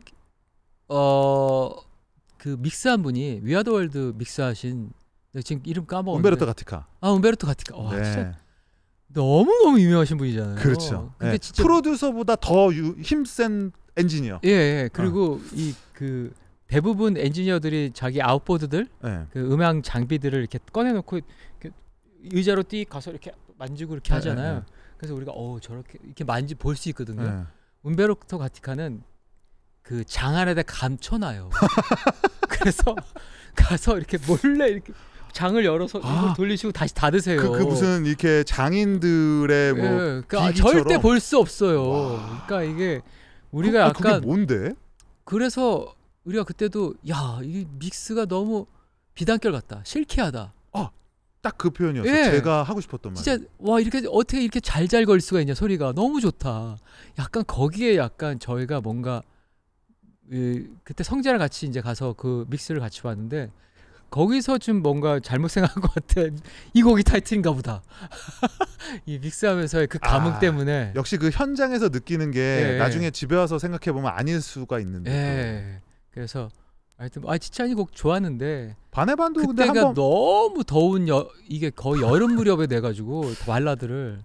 그 믹스한 분이 위아더 월드 믹스하신 지금 이름 까먹었는데 움베르토 가티카. 움베르토 가티카. 와, 네. 진짜 너무 유명하신 분이잖아요. 그렇죠. 근데 네. 진짜 프로듀서보다 더 힘센 엔지니어. 예. 그리고 이 그 대부분 엔지니어들이 자기 아웃보드들 네. 그 음향 장비들을 이렇게 꺼내놓고 이렇게 의자로 띠 가서 이렇게 만지고 이렇게 하잖아요. 네. 그래서 우리가 저렇게 이렇게 볼 수 있거든요. 네. 움베르토 가티카는 그 장 안에다 감춰놔요. 그래서 가서 이렇게 몰래 이렇게 장을 열어서 이걸 돌리시고 다시 닫으세요. 그 무슨 이렇게 장인들의 뭐 그러니까 비기처럼? 절대 볼 수 없어요. 와. 그러니까 이게 우리가 그게 약간 뭔데? 그래서 우리가 그때도 이 믹스가 너무 비단결 같다, 실키하다. 딱 그 표현이었어요. 예. 제가 하고 싶었던 말. 진짜 와 이렇게 어떻게 이렇게 잘 걸 수가 있냐, 소리가 너무 좋다. 약간 거기에 약간 저희가 뭔가 그때 성재랑 같이 이제 가서 그 믹스를 같이 봤는데 거기서 좀 뭔가 잘못 생각한 것 같아. 이 곡이 타이틀인가 보다. 이 믹스하면서의 그 감흥 때문에. 역시 그 현장에서 느끼는 게 예. 나중에 집에 와서 생각해 보면 아닐 수가 있는데. 예. 그래서 하여튼 지찬이 곡 좋았는데 반해반도 근데 그때가 한번 너무 더운 이게 거의 여름 무렵에 돼가지고 발라드를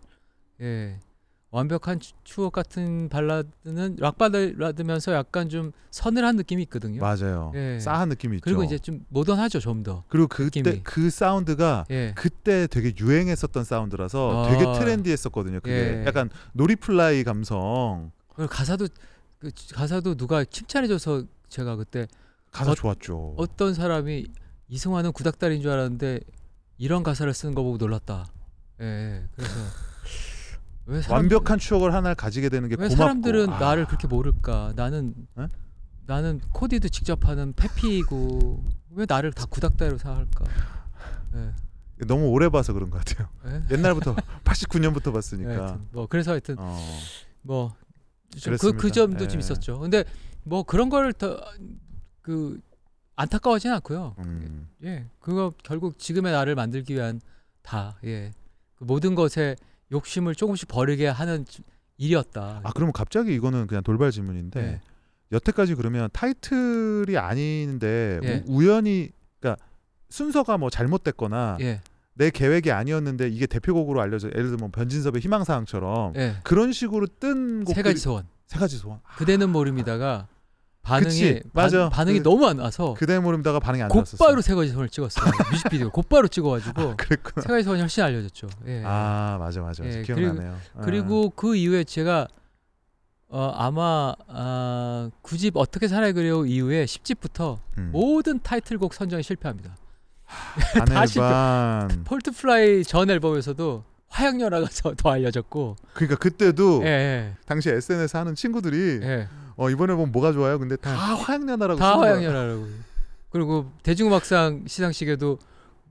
완벽한 추억 같은 발라드는 락 발라드면서 약간 좀 서늘한 느낌이 있거든요. 맞아요. 예. 싸한 느낌이 있죠. 그리고 이제 좀 모던하죠, 좀 더. 그리고 그때 느낌이. 그 사운드가 그때 되게 유행했었던 사운드라서 되게 트렌디했었거든요. 그게 약간 놀이플라이 감성. 그리고 가사도 누가 칭찬해줘서 제가 그때 가사 좋았죠. 어떤 사람이 이승환은 구닥다리인 줄 알았는데 이런 가사를 쓰는 거 보고 놀랐다. 그래서 왜 완벽한 추억을 하나를 가지게 되는 게 왜 고맙고. 사람들은 나를 그렇게 모를까? 나는 코디도 직접 하는 페피이고 왜 나를 다 구닥다리로 생각할까? 너무 오래 봐서 그런 것 같아요. 옛날부터 89년부터 봤으니까. 그래서 하여튼 그랬습니다. 그 점도 좀 있었죠. 근데 뭐 그런 걸 더 안타까워하지는 않고요. 그거 결국 지금의 나를 만들기 위한 그 모든 것에 욕심을 조금씩 버리게 하는 일이었다. 그러면 갑자기 이거는 그냥 돌발 질문인데 여태까지 그러면 타이틀이 아닌데 우연히 그러니까 순서가 뭐 잘못됐거나 내 계획이 아니었는데 이게 대표곡으로 알려져, 예를 들면 변진섭의 희망사항처럼 그런 식으로 뜬 곡들이 세 가지 소원. 그대는 모릅니다가 반응이 너무 안 와서 그대 모릅니다가 반응이 안 나왔었어요. 곧바로 세 가지 소원을 찍었어요. 뮤직비디오 곧바로 찍어가지고 그랬구나. 세 가지 소원이 훨씬 알려졌죠. 맞아. 기억나네요. 그리고 그 이후에 제가 아마 9집 어떻게 살아야 그래요 이후에 10집부터 모든 타이틀곡 선정에 실패합니다. 다 실패. 폴트플라이 전 앨범에서도 화양연화가 더 알려졌고. 그러니까 그때도 당시 SNS 하는 친구들이 이번 앨범 뭐가 좋아요? 근데 다 화양연화라고. 다 화양연화라고. 그리고 대중음악상 시상식에도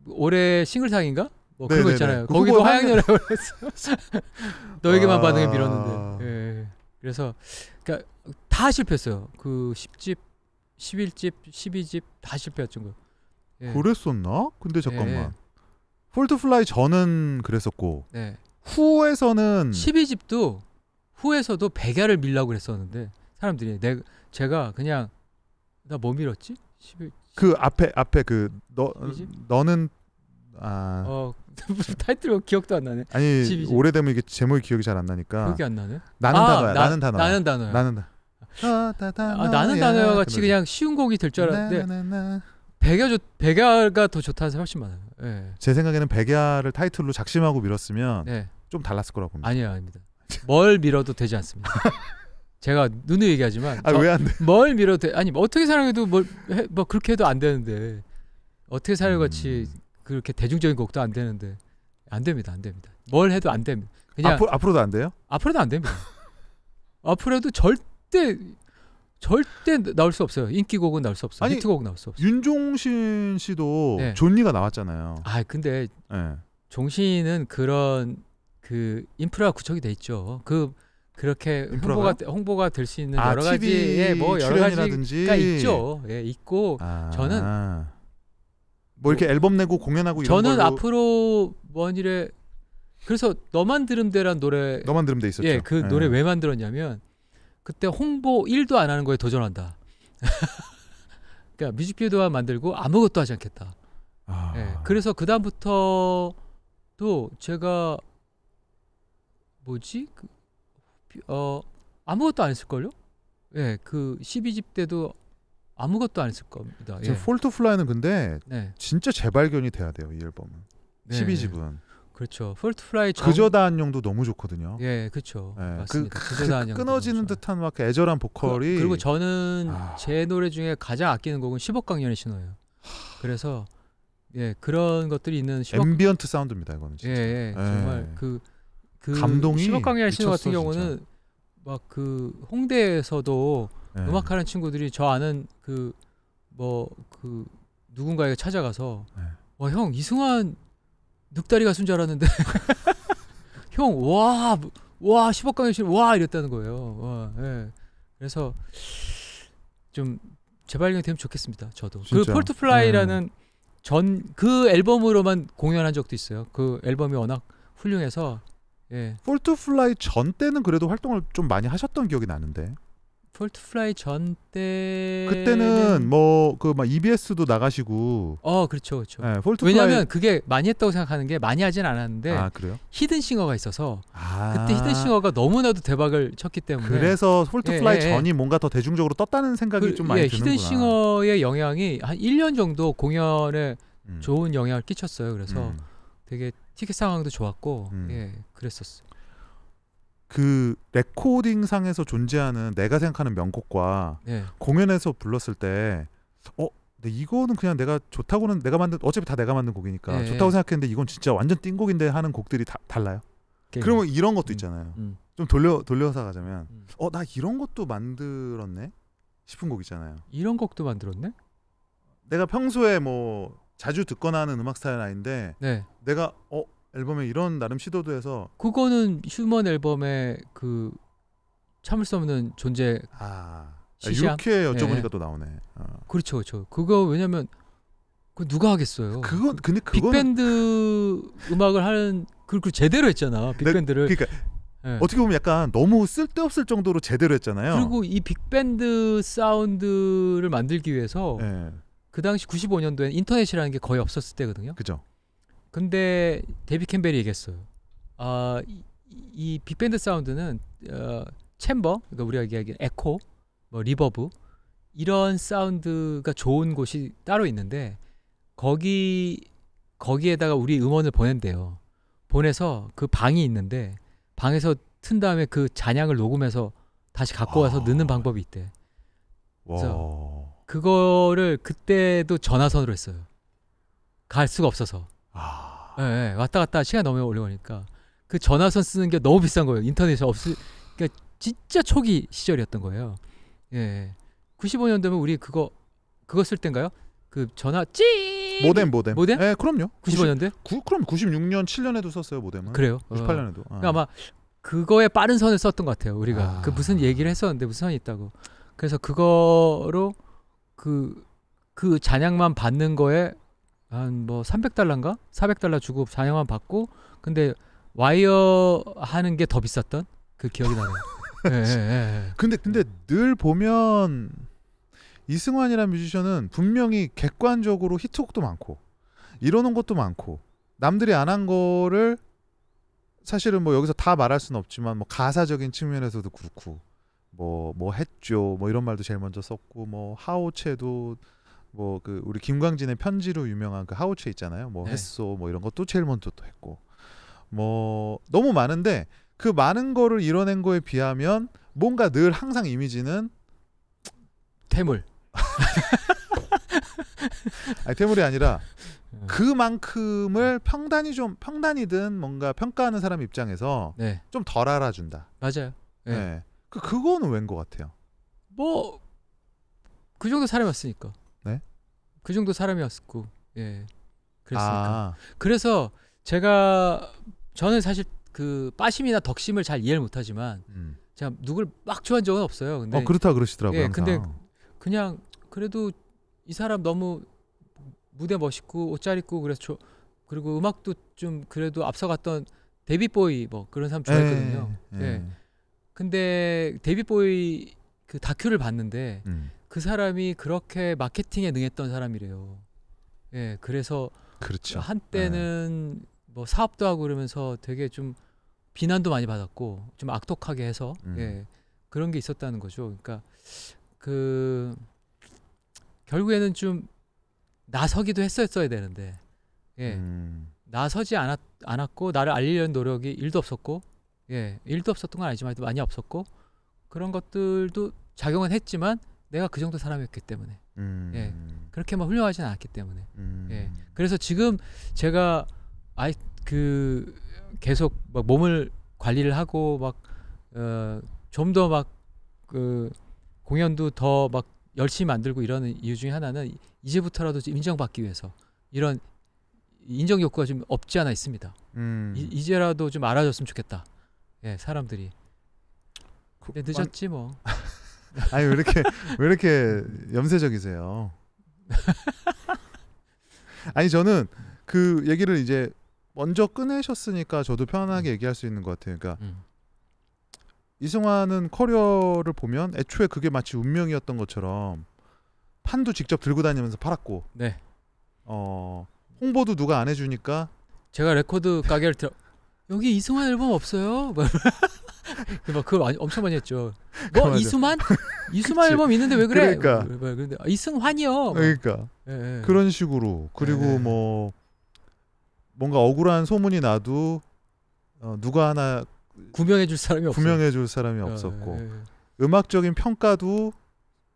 올해 싱글상인가? 그런 거 있잖아요. 거기도 화양연화라고 했어. 너에게만 반응을 빌었는데. 그래서 그러니까 다 실패했어요. 그 10집, 11집, 12집 다 실패했던 거. 그랬었나? 근데 잠깐만. 폴트플라이 전은 그랬었고 후에서는 12집도 후에서도 백야를 밀라고 그랬었는데 사람들이 제가 그냥 나 뭐 밀었지? 11... 그 앞에 너는 타이틀 기억도 안 나네. 아니 12집. 오래되면 이게 제목이 기억이 잘 안 나니까. 기억이 안 나네. 나는 단어야. 나는 단어야 같이 그냥 쉬운 곡이 될 줄 알았는데 백야가 더 좋다는 사람이 훨씬 많아요. 제 생각에는 백야를 타이틀로 작심하고 밀었으면 좀 달랐을 거라고 봅니다. 아닙니다. 뭘 밀어도 되지 않습니다. 제가 누누이 얘기하지만 왜 안 돼? 뭘 밀어도 어떻게 살아도 뭐 그렇게 해도 안 되는데 어떻게 살아요 같이 그렇게 대중적인 곡도 안 되는데 안 됩니다. 뭘 해도 안 됩니다. 그냥 앞으로도 안 돼요? 앞으로도 안 됩니다. 앞으로도 절대 나올 수 없어요. 인기곡은 나올 수 없어요. 히트곡 나올 수 없어요. 윤종신 씨도 존니가 나왔잖아요. 근데 종신은 그런 그 인프라가 구축이 돼 있죠. 그렇게 홍보가 될 수 있는 여러 가지의 여러 가지가 있죠. 있고 저는 뭐 이렇게 앨범 내고 공연하고 이런 저는 걸로 앞으로 뭔 일에 그래서 너만 들으면 돼란 노래 너만 들으면 돼 있었죠. 노래 왜 만들었냐면 그때 홍보 1도 안 하는 거에 도전한다. 그러니까 뮤직비디오만 만들고 아무것도 하지 않겠다. 예, 그래서 그 다음부터도 제가 뭐지? 아무것도 안 했을걸요? 예, 그 12집 때도 아무것도 안 했을 겁니다. 예. 폴트 플라이는 근데 네. 진짜 재발견이 돼야 돼요, 이 앨범은. 네. 12집은. 그렇죠. 폴트 플라이 그저다안녕도 너무 좋거든요. 예, 그렇죠. 예, 맞습니다. 그저다안녕 끊어지는 듯한 막 애절한 보컬이. 그리고 저는 제 노래 중에 가장 아끼는 곡은 10억 강연의 신호예요. 그래서 예, 그런 것들이 있는 10억 앰비언트 사운드입니다, 이거는 진짜. 예, 정말 그 감동이 10억 강연의 신호 미쳤어, 같은 경우는 막 그 홍대에서도 음악하는 친구들이 저 아는 그 누군가에게 찾아가서 와, 형 이승환 늑다리 가수인 줄 알았는데 형 와 10억 강연 신호 와 이랬다는 거예요. 와, 예. 그래서 좀 재발견이 되면 좋겠습니다. 저도. 그 폴트 플라이라는 그 앨범으로만 공연한 적도 있어요. 그 앨범이 워낙 훌륭해서. 예. 폴트 플라이 전 때는 그래도 활동을 좀 많이 하셨던 기억이 나는데. 폴트 플라이 전 때 그때는 막 EBS도 나가시고. 그렇죠. 네, 폴트 왜냐하면 플라이... 그게 많이 했다고 생각하는 게 많이 하진 않았는데. 그래요? 히든싱어가 있어서 그때 히든싱어가 너무나도 대박을 쳤기 때문에. 그래서 폴트 플라이 전이 뭔가 더 대중적으로 떴다는 생각이 좀 많이 드는구나. 히든싱어의 영향이 한 1년 정도 공연에 좋은 영향을 끼쳤어요. 그래서 되게 티켓 상황도 좋았고 그랬었어요. 그 레코딩 상에서 존재하는 내가 생각하는 명곡과 공연에서 불렀을 때 근데 이거는 그냥 내가 좋다고는 어차피 다 내가 만든 곡이니까 좋다고 생각했는데 이건 진짜 완전 띵곡인데 하는 곡들이 달라요. 그러면 이런 것도 있잖아요. 좀 돌려서 가자면 나 이런 것도 만들었네 싶은 곡 있잖아요. 이런 곡도 만들었네? 내가 평소에 뭐 자주 듣거나 하는 음악 스타일은 아닌데 내가 앨범에 이런 나름 시도도 해서. 그거는 휴먼 앨범의 그 참을 수 없는 존재. 이렇게 여쭤보니까 또 나오네. 그렇죠. 그거 왜냐면 그 누가 하겠어요. 근데 빅밴드 음악을 하는 그리고 제대로 했잖아. 빅밴드를. 그러니까 어떻게 보면 약간 너무 쓸데없을 정도로 제대로 했잖아요. 그리고 이 빅밴드 사운드를 만들기 위해서 그 당시 95년도엔 인터넷이라는 게 거의 없었을 때거든요. 그죠. 근데 데이비 캠벨이 얘기했어요. 이 빅밴드 사운드는 챔버, 그러니까 우리가 얘기하기에 에코, 뭐 리버브 이런 사운드가 좋은 곳이 따로 있는데 거기에다가 우리 음원을 보낸대요. 보내서 그 방이 있는데 방에서 튼 다음에 그 잔향을 녹음해서 다시 갖고 와서 넣는 방법이 있대. 그래서 그거를 그때도 전화선으로 했어요. 갈 수가 없어서. 왔다 갔다 시간 너무 오래 걸리니까 그 전화선 쓰는 게 너무 비싼 거예요. 인터넷이 그러니까 진짜 초기 시절이었던 거예요. 95년도면 우리 그거 쓸 때인가요? 그 전화 모뎀. 네, 그럼요. 95년대? 그럼 96년 7년에도 썼어요, 모뎀은. 그래요? 98년에도. 그러니까 아마 그거에 빠른 선을 썼던 것 같아요. 우리가 그 무슨 얘기를 했었는데 무슨 선이 있다고. 그래서 그거로 그 잔향만 받는 거에 한 뭐 $300인가 400달러 주고 잔향만 받고 근데 와이어 하는 게 더 비쌌던 그 기억이 나네요. 근데 늘 보면 이승환이라는 뮤지션은 분명히 객관적으로 히트곡도 많고 이러는 것도 많고 남들이 안 한 거를 사실은 뭐 여기서 다 말할 수는 없지만 뭐 가사적인 측면에서도 그렇고 뭐 했죠 뭐 이런 말도 제일 먼저 썼고 뭐 하오체도 뭐 그 우리 김광진의 편지로 유명한 그 하오체 있잖아요. 뭐 했소 뭐 이런 것도 제일 먼저 또 했고 뭐 너무 많은데 그 많은 거를 이뤄낸 거에 비하면 뭔가 늘 항상 이미지는 태물. 아니 태물이 아니라 그만큼을 평단이든 뭔가 평가하는 사람 입장에서 좀 덜 알아준다. 맞아요. 그거는 웬 것 같아요. 뭐 그 정도 사람이었으니까. 그 정도 사람이었고, 그랬으니까. 그래서 저는 사실 그 빠심이나 덕심을 잘 이해를 못하지만, 제가 누굴 막 좋아한 적은 없어요. 근데 그렇다 그러시더라고요. 근데 그냥 그래도 이 사람 너무 무대 멋있고 옷 잘 입고 그래서 그리고 음악도 좀 그래도 앞서갔던 데이빗 보이 뭐 그런 사람 좋아했거든요. 근데 데이빗 보이 그 다큐를 봤는데 그 사람이 그렇게 마케팅에 능했던 사람이래요. 예, 그래서 그렇죠. 한때는 뭐 사업도 하고 그러면서 되게 좀 비난도 많이 받았고 좀 악독하게 해서 예, 그런 게 있었다는 거죠. 그러니까 그 결국에는 좀 나서기도 했었어야 되는데 예, 나서지 않았고 나를 알리려는 노력이 일도 없었고 예, 일도 없었던 건 아니지만 많이 없었고 그런 것들도 작용은 했지만 내가 그 정도 사람이었기 때문에 예, 그렇게 막 훌륭하진 않았기 때문에 예, 그래서 지금 제가 계속 막 몸을 관리를 하고 막 좀 더 막 그 공연도 더 막 열심히 만들고 이러는 이유 중에 하나는 이제부터라도 좀 인정받기 위해서 이런 인정 욕구가 좀 없지 않아 있습니다. 이제라도 좀 알아줬으면 좋겠다. 예, 사람들이. 근데 늦었지 뭐. 아니 왜 이렇게 염세적이세요? 아니 저는 그 얘기를 이제 먼저 꺼내셨으니까 저도 편하게 얘기할 수 있는 것 같아요. 그러니까 이승환은 커리어를 보면 애초에 그게 마치 운명이었던 것처럼 판도 직접 들고 다니면서 팔았고, 네. 홍보도 누가 안 해주니까 제가 레코드 가게를 여기 이승환 앨범 없어요? 막 그거 엄청 많이 했죠. 뭐 이수만? 이수만 앨범 있는데 왜 그래? 그러니까. 그런데 이승환이요. 그러니까 예. 그런 식으로 그리고 뭐 뭔가 억울한 소문이 나도 누가 하나 구명해줄 사람이 없었고 음악적인 평가도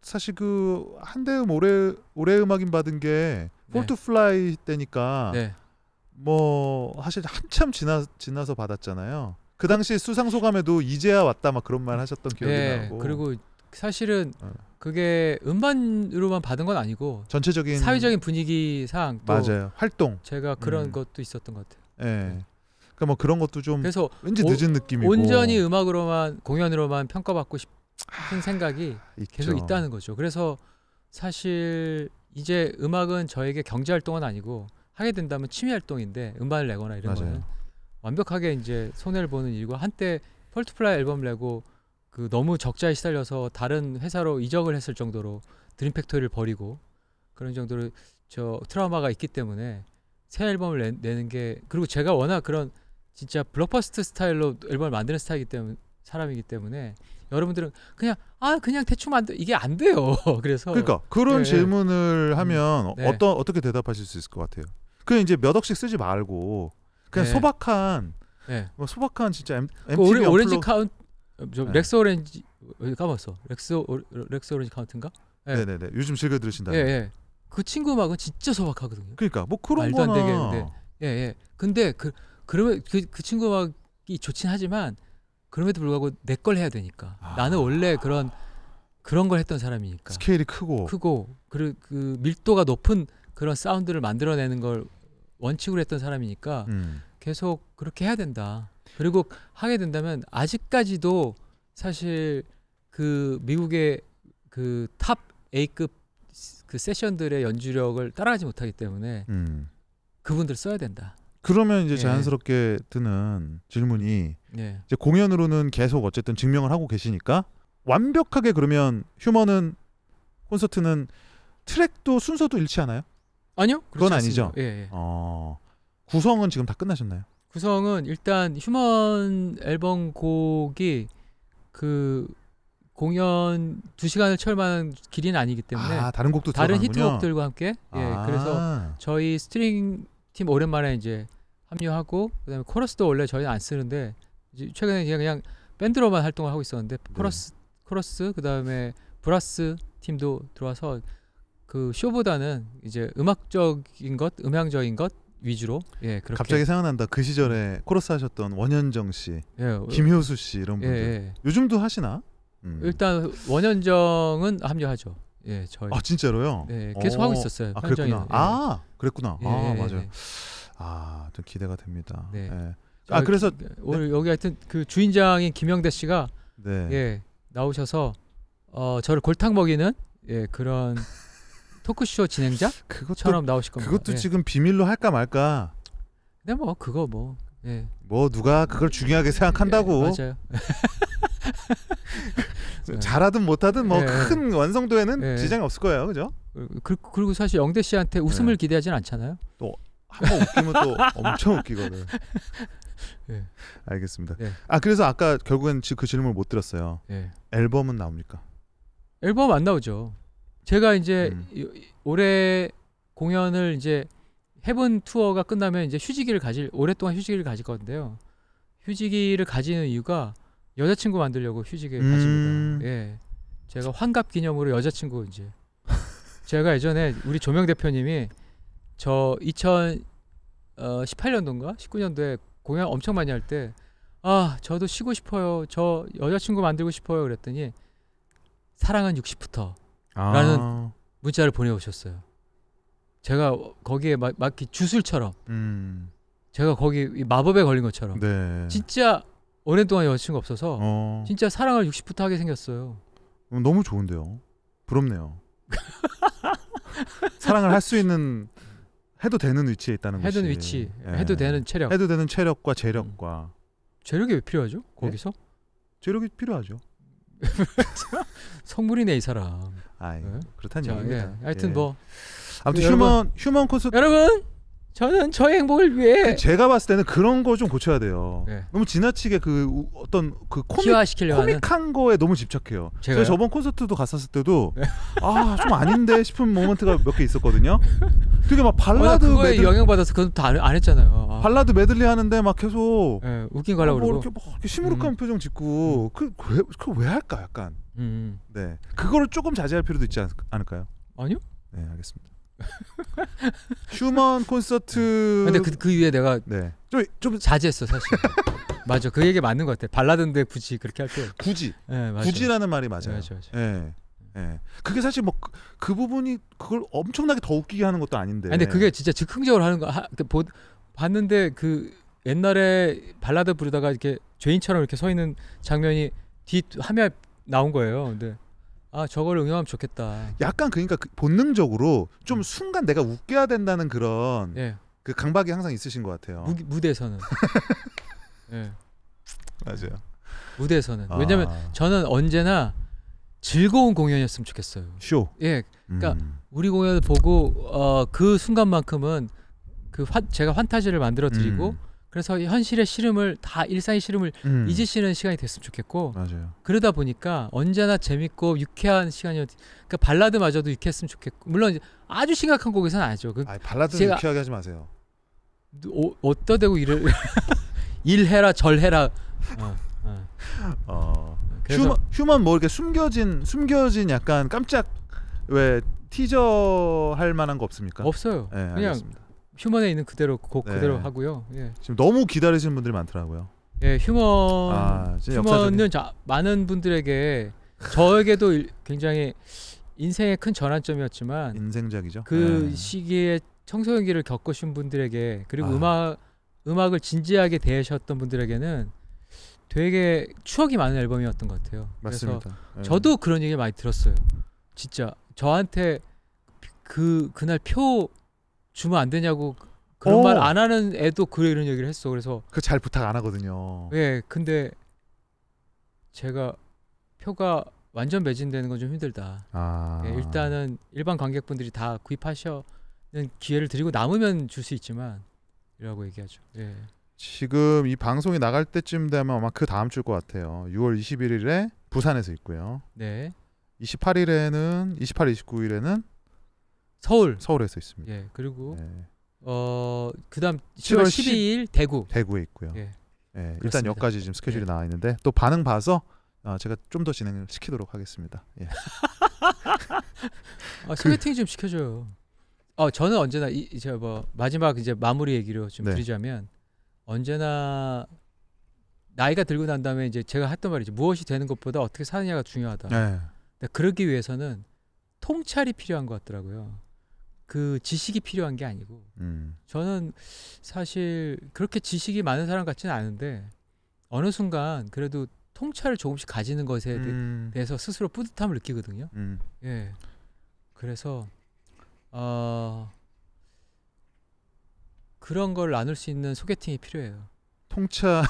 사실 그 한대음 올해 음악인 받은 게 폴트 플라이 때니까 뭐 사실 한참 지나서 받았잖아요. 그 당시 수상 소감에도 이제야 왔다 막 그런 말 하셨던 기억이 나고. 그리고 사실은 그게 음반으로만 받은 건 아니고 전체적인 사회적인 분위기상 또 맞아요. 활동 제가 그런 것도 있었던 것 같아요. 네. 그러니까 뭐 그런 것도 좀 그래서 왠지 늦은 느낌이고 온전히 음악으로만 공연으로만 평가받고 싶은 생각이 있죠. 계속 있다는 거죠. 그래서 사실 이제 음악은 저에게 경제 활동은 아니고 하게 된다면 취미 활동인데 음반을 내거나 이런 맞아요. 거는 완벽하게 이제 손해를 보는 일이고 한때 폴트플라이 앨범 내고 그 너무 적자에 시달려서 다른 회사로 이적을 했을 정도로 드림 팩토리를 버리고 그런 정도로 저 트라우마가 있기 때문에 새 앨범을 내는 게 그리고 제가 워낙 그런 진짜 블록버스터 스타일로 앨범을 만드는 사람이기 때문에 여러분들은 그냥 대충 이게 안 돼요. 그래서 그러니까 그런 질문을 하면 어떻게 대답하실 수 있을 것 같아요. 그냥 이제 몇 억씩 쓰지 말고 그냥 소박한 소박한 진짜 MTV 오렌지 카운트 렉스 오렌지 까먹었어. 렉스 오렌지 카운트인가? 네네네. 요즘 즐겨 들으신다. 그 친구 음악은 진짜 소박하거든요. 그러니까 뭐 그런 말도 안 되게 근데 그러면 그 친구 음악이 좋긴 하지만 그럼에도 불구하고 내 걸 해야 되니까. 나는 원래 그런 걸 했던 사람이니까. 스케일이 크고 그리고 그 밀도가 높은 그런 사운드를 만들어내는 걸 원칙으로 했던 사람이니까 계속 그렇게 해야 된다. 그리고 하게 된다면 아직까지도 사실 그 미국의 그 탑 A급 그 세션들의 연주력을 따라가지 못하기 때문에 그분들 써야 된다. 그러면 이제 자연스럽게 드는 질문이 이제 공연으로는 계속 어쨌든 증명을 하고 계시니까 완벽하게 그러면 휴먼은 콘서트는 트랙도 순서도 잃지 않아요? 아니요. 그건 아니죠. 구성은 지금 다 끝나셨나요? 구성은 일단 휴먼 앨범 곡이 그 공연 2시간을 채울 만한 길이는 아니기 때문에 다른 곡도 다른 들어가는군요. 히트곡들과 함께 그래서 저희 스트링 팀 오랜만에 이제 합류하고 그다음에 코러스도 원래 저희는 안 쓰는데 최근에 그냥 밴드로만 활동을 하고 있었는데 코러스 그다음에 브라스 팀도 들어와서 그 쇼보다는 이제 음악적인 것, 음향적인 것 위주로 그렇게. 갑자기 생각난다. 그 시절에 코러스 하셨던 원현정 씨, 김효수 씨 이런 분들 요즘도 하시나? 일단 원현정은 합류하죠. 저희. 진짜로요? 계속 하고 있었어요. 그랬구나. 그랬구나. 맞아요. 좀 기대가 됩니다. 그래서 오늘 여기 하여튼 그 주인장인 김영대 씨가 나오셔서 저를 골탕 먹이는 그런 토크쇼 진행자처럼 나오실 겁니다. 그것도 지금 비밀로 할까 말까. 근데 뭐 그거 뭐 누가 그걸 중요하게 생각한다고. 맞아요. 잘하든 못하든 뭐 네. 큰 완성도에는 네. 지장이 없을 거예요, 그죠? 그리고 사실 영대 씨한테 웃음을 기대하진 않잖아요. 또 한번 웃기면 또 엄청 웃기거든. 네. 알겠습니다. 네. 그래서 아까 결국엔 그 질문을 못 들었어요. 네. 앨범은 나옵니까? 앨범 안 나오죠. 제가 이제 올해 공연을 이제 해본 투어가 끝나면 이제 오랫동안 휴지기를 가질 건데요. 휴지기를 가지는 이유가 여자친구 만들려고 휴지기를 가집니다. 예. 제가 환갑 기념으로 여자친구 이제 제가 예전에 우리 조명 대표님이 저 2018년도인가 19년도에 공연 엄청 많이 할 때 저도 쉬고 싶어요. 저 여자친구 만들고 싶어요. 그랬더니 사랑은 60부터 라는 문자를 보내오셨어요. 제가 거기에 막 주술처럼 제가 거기 마법에 걸린 것처럼 네. 진짜 오랜 동안 여자친구 없어서 진짜 사랑을 60부터 하게 생겼어요. 너무 좋은데요. 부럽네요. 사랑을 할 수 있는 해도 되는 위치에 있다는 것이. 해도 되는 체력. 해도 되는 체력과 재력과. 재력이 왜 필요하죠? 거기서? 재력이 필요하죠. 성물이네 이 사람. 그렇다는 얘기입니다. 하여튼 뭐 아무튼 휴먼 콘서트 여러분 저는 저의 행복을 위해 제가 봤을 때는 그런 거 좀 고쳐야 돼요. 네. 너무 지나치게 어떤 코믹한 거에 너무 집착해요. 제가 저번 콘서트도 갔었을 때도 좀 아닌데 싶은 모먼트가 몇 개 있었거든요. 되게 막 발라드 그거에 영향받아서 그건 다 안 했잖아요. 발라드 메들리 하는데 막 계속 웃긴 거 하려고 그러고 이렇게 시무룩한 표정 짓고 그걸 왜 할까 약간. 네, 그거를 조금 자제할 필요도 있지 않을까요? 아니요. 네, 알겠습니다. 휴먼 콘서트. 근데 그 위에 내가 좀 자제했어 사실. 맞아, 그 얘기 맞는 것 같아. 발라드인데 굳이 그렇게 할 때 굳이라는 말이 맞아요. 맞아. 네. 그게 사실 뭐 그 부분이 그걸 엄청나게 더 웃기게 하는 것도 아닌데. 근데 그게 진짜 즉흥적으로 하는 거 봤는데 그 옛날에 발라드 부르다가 이렇게 죄인처럼 이렇게 서 있는 장면이 뒤 화면에 나온 거예요. 근데 저걸 응용하면 좋겠다. 약간 그러니까 본능적으로 좀 순간 내가 웃겨야 된다는 그런 그 강박이 항상 있으신 것 같아요. 무대에서는. 맞아요. 무대에서는. 왜냐면 저는 언제나 즐거운 공연이었으면 좋겠어요. 쇼. 그러니까 우리 공연을 보고 그 순간만큼은 제가 환타지를 만들어 드리고 그래서 현실의 시름을 다 일상의 시름을 잊으시는 시간이 됐으면 좋겠고. 맞아요. 그러다 보니까 언제나 재밌고 유쾌한 그러니까 발라드마저도 유쾌했으면 좋겠고. 물론 아주 심각한 곡에서는 아니죠. 발라드는 유쾌하게 하지 마세요. 어디다 대고 일해라 절해라. 휴먼 뭐 이렇게 숨겨진 약간 깜짝 왜 티저 할 만한 거 없습니까? 없어요. 네, 그냥 알겠습니다. 휴먼에 있는 곡 그대로 하고요. 지금 너무 기다리시는 분들이 많더라고요. 휴먼은 많은 분들에게 저에게도 굉장히 인생의 큰 전환점이었지만 인생작이죠. 그 시기에 청소년기를 겪으신 분들에게 그리고 음악을 진지하게 대하셨던 분들에게는 되게 추억이 많은 앨범이었던 것 같아요. 맞습니다. 그래서 저도 그런 얘기 많이 들었어요. 진짜 저한테 그날 표 주면 안 되냐고 그런 말 안 하는 애도 이런 얘기를 했어. 그래서 잘 부탁 안 하거든요. 근데 제가 표가 완전 매진되는 건 좀 힘들다. 일단은 일반 관객분들이 다 구입하시는 기회를 드리고 남으면 줄 수 있지만 이라고 얘기하죠. 지금 이 방송이 나갈 때쯤 되면 아마 그 다음 주일 것 같아요. 6월 21일에 부산에서 있고요. 28일에는 28, 29일에는 서울에서 있습니다. 그리고 그다음 7월 12일 대구에 있고요. 일단 여기까지 지금 스케줄이 나와 있는데 또 반응 봐서 제가 좀 더 진행을 시키도록 하겠습니다. 소개팅 좀 시켜줘요. 저는 언제나 마지막 이제 마무리 얘기로 좀 드리자면 언제나 나이가 들고 난 다음에 이제 제가 했던 말이죠. 무엇이 되는 것보다 어떻게 사느냐가 중요하다. 근데 그러기 위해서는 통찰이 필요한 것 같더라고요. 그 지식이 필요한 게 아니고 저는 사실 그렇게 지식이 많은 사람 같지는 않은데 어느 순간 그래도 통찰을 조금씩 가지는 것에 대해서 스스로 뿌듯함을 느끼거든요. 그래서 그런 걸 나눌 수 있는 소개팅이 필요해요. 통찰.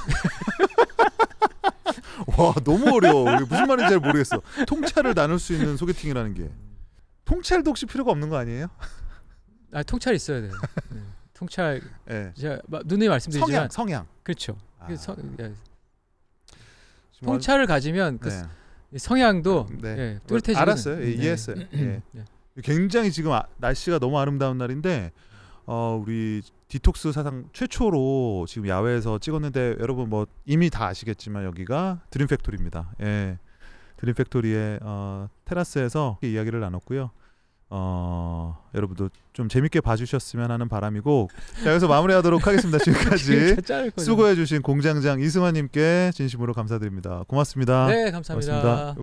와 너무 어려워. 이게 무슨 말인지 잘 모르겠어. 통찰을 나눌 수 있는 소개팅이라는 게 통찰도 혹시 필요가 없는 거 아니에요? 아 통찰 있어야 돼요. 네. 통찰. 네. 제가 누누이 말씀드리지만 성향. 그렇죠. 아. 통찰을 가지면 그 네. 성향도 네. 예, 뚜렷해지는. 알았어요. 예, 이해했어요. 예. 네. 굉장히 지금 날씨가 너무 아름다운 날인데 우리 디톡스 사상 최초로 지금 야외에서 찍었는데 여러분 뭐 이미 다 아시겠지만 여기가 드림 팩토리입니다. 예. 드림 팩토리의 테라스에서 이야기를 나눴고요. 여러분도 좀 재밌게 봐주셨으면 하는 바람이고 자 여기서 마무리하도록 하겠습니다. 지금까지 수고해주신 공장장 이승환님께 진심으로 감사드립니다. 고맙습니다. 네, 감사합니다. 고맙습니다.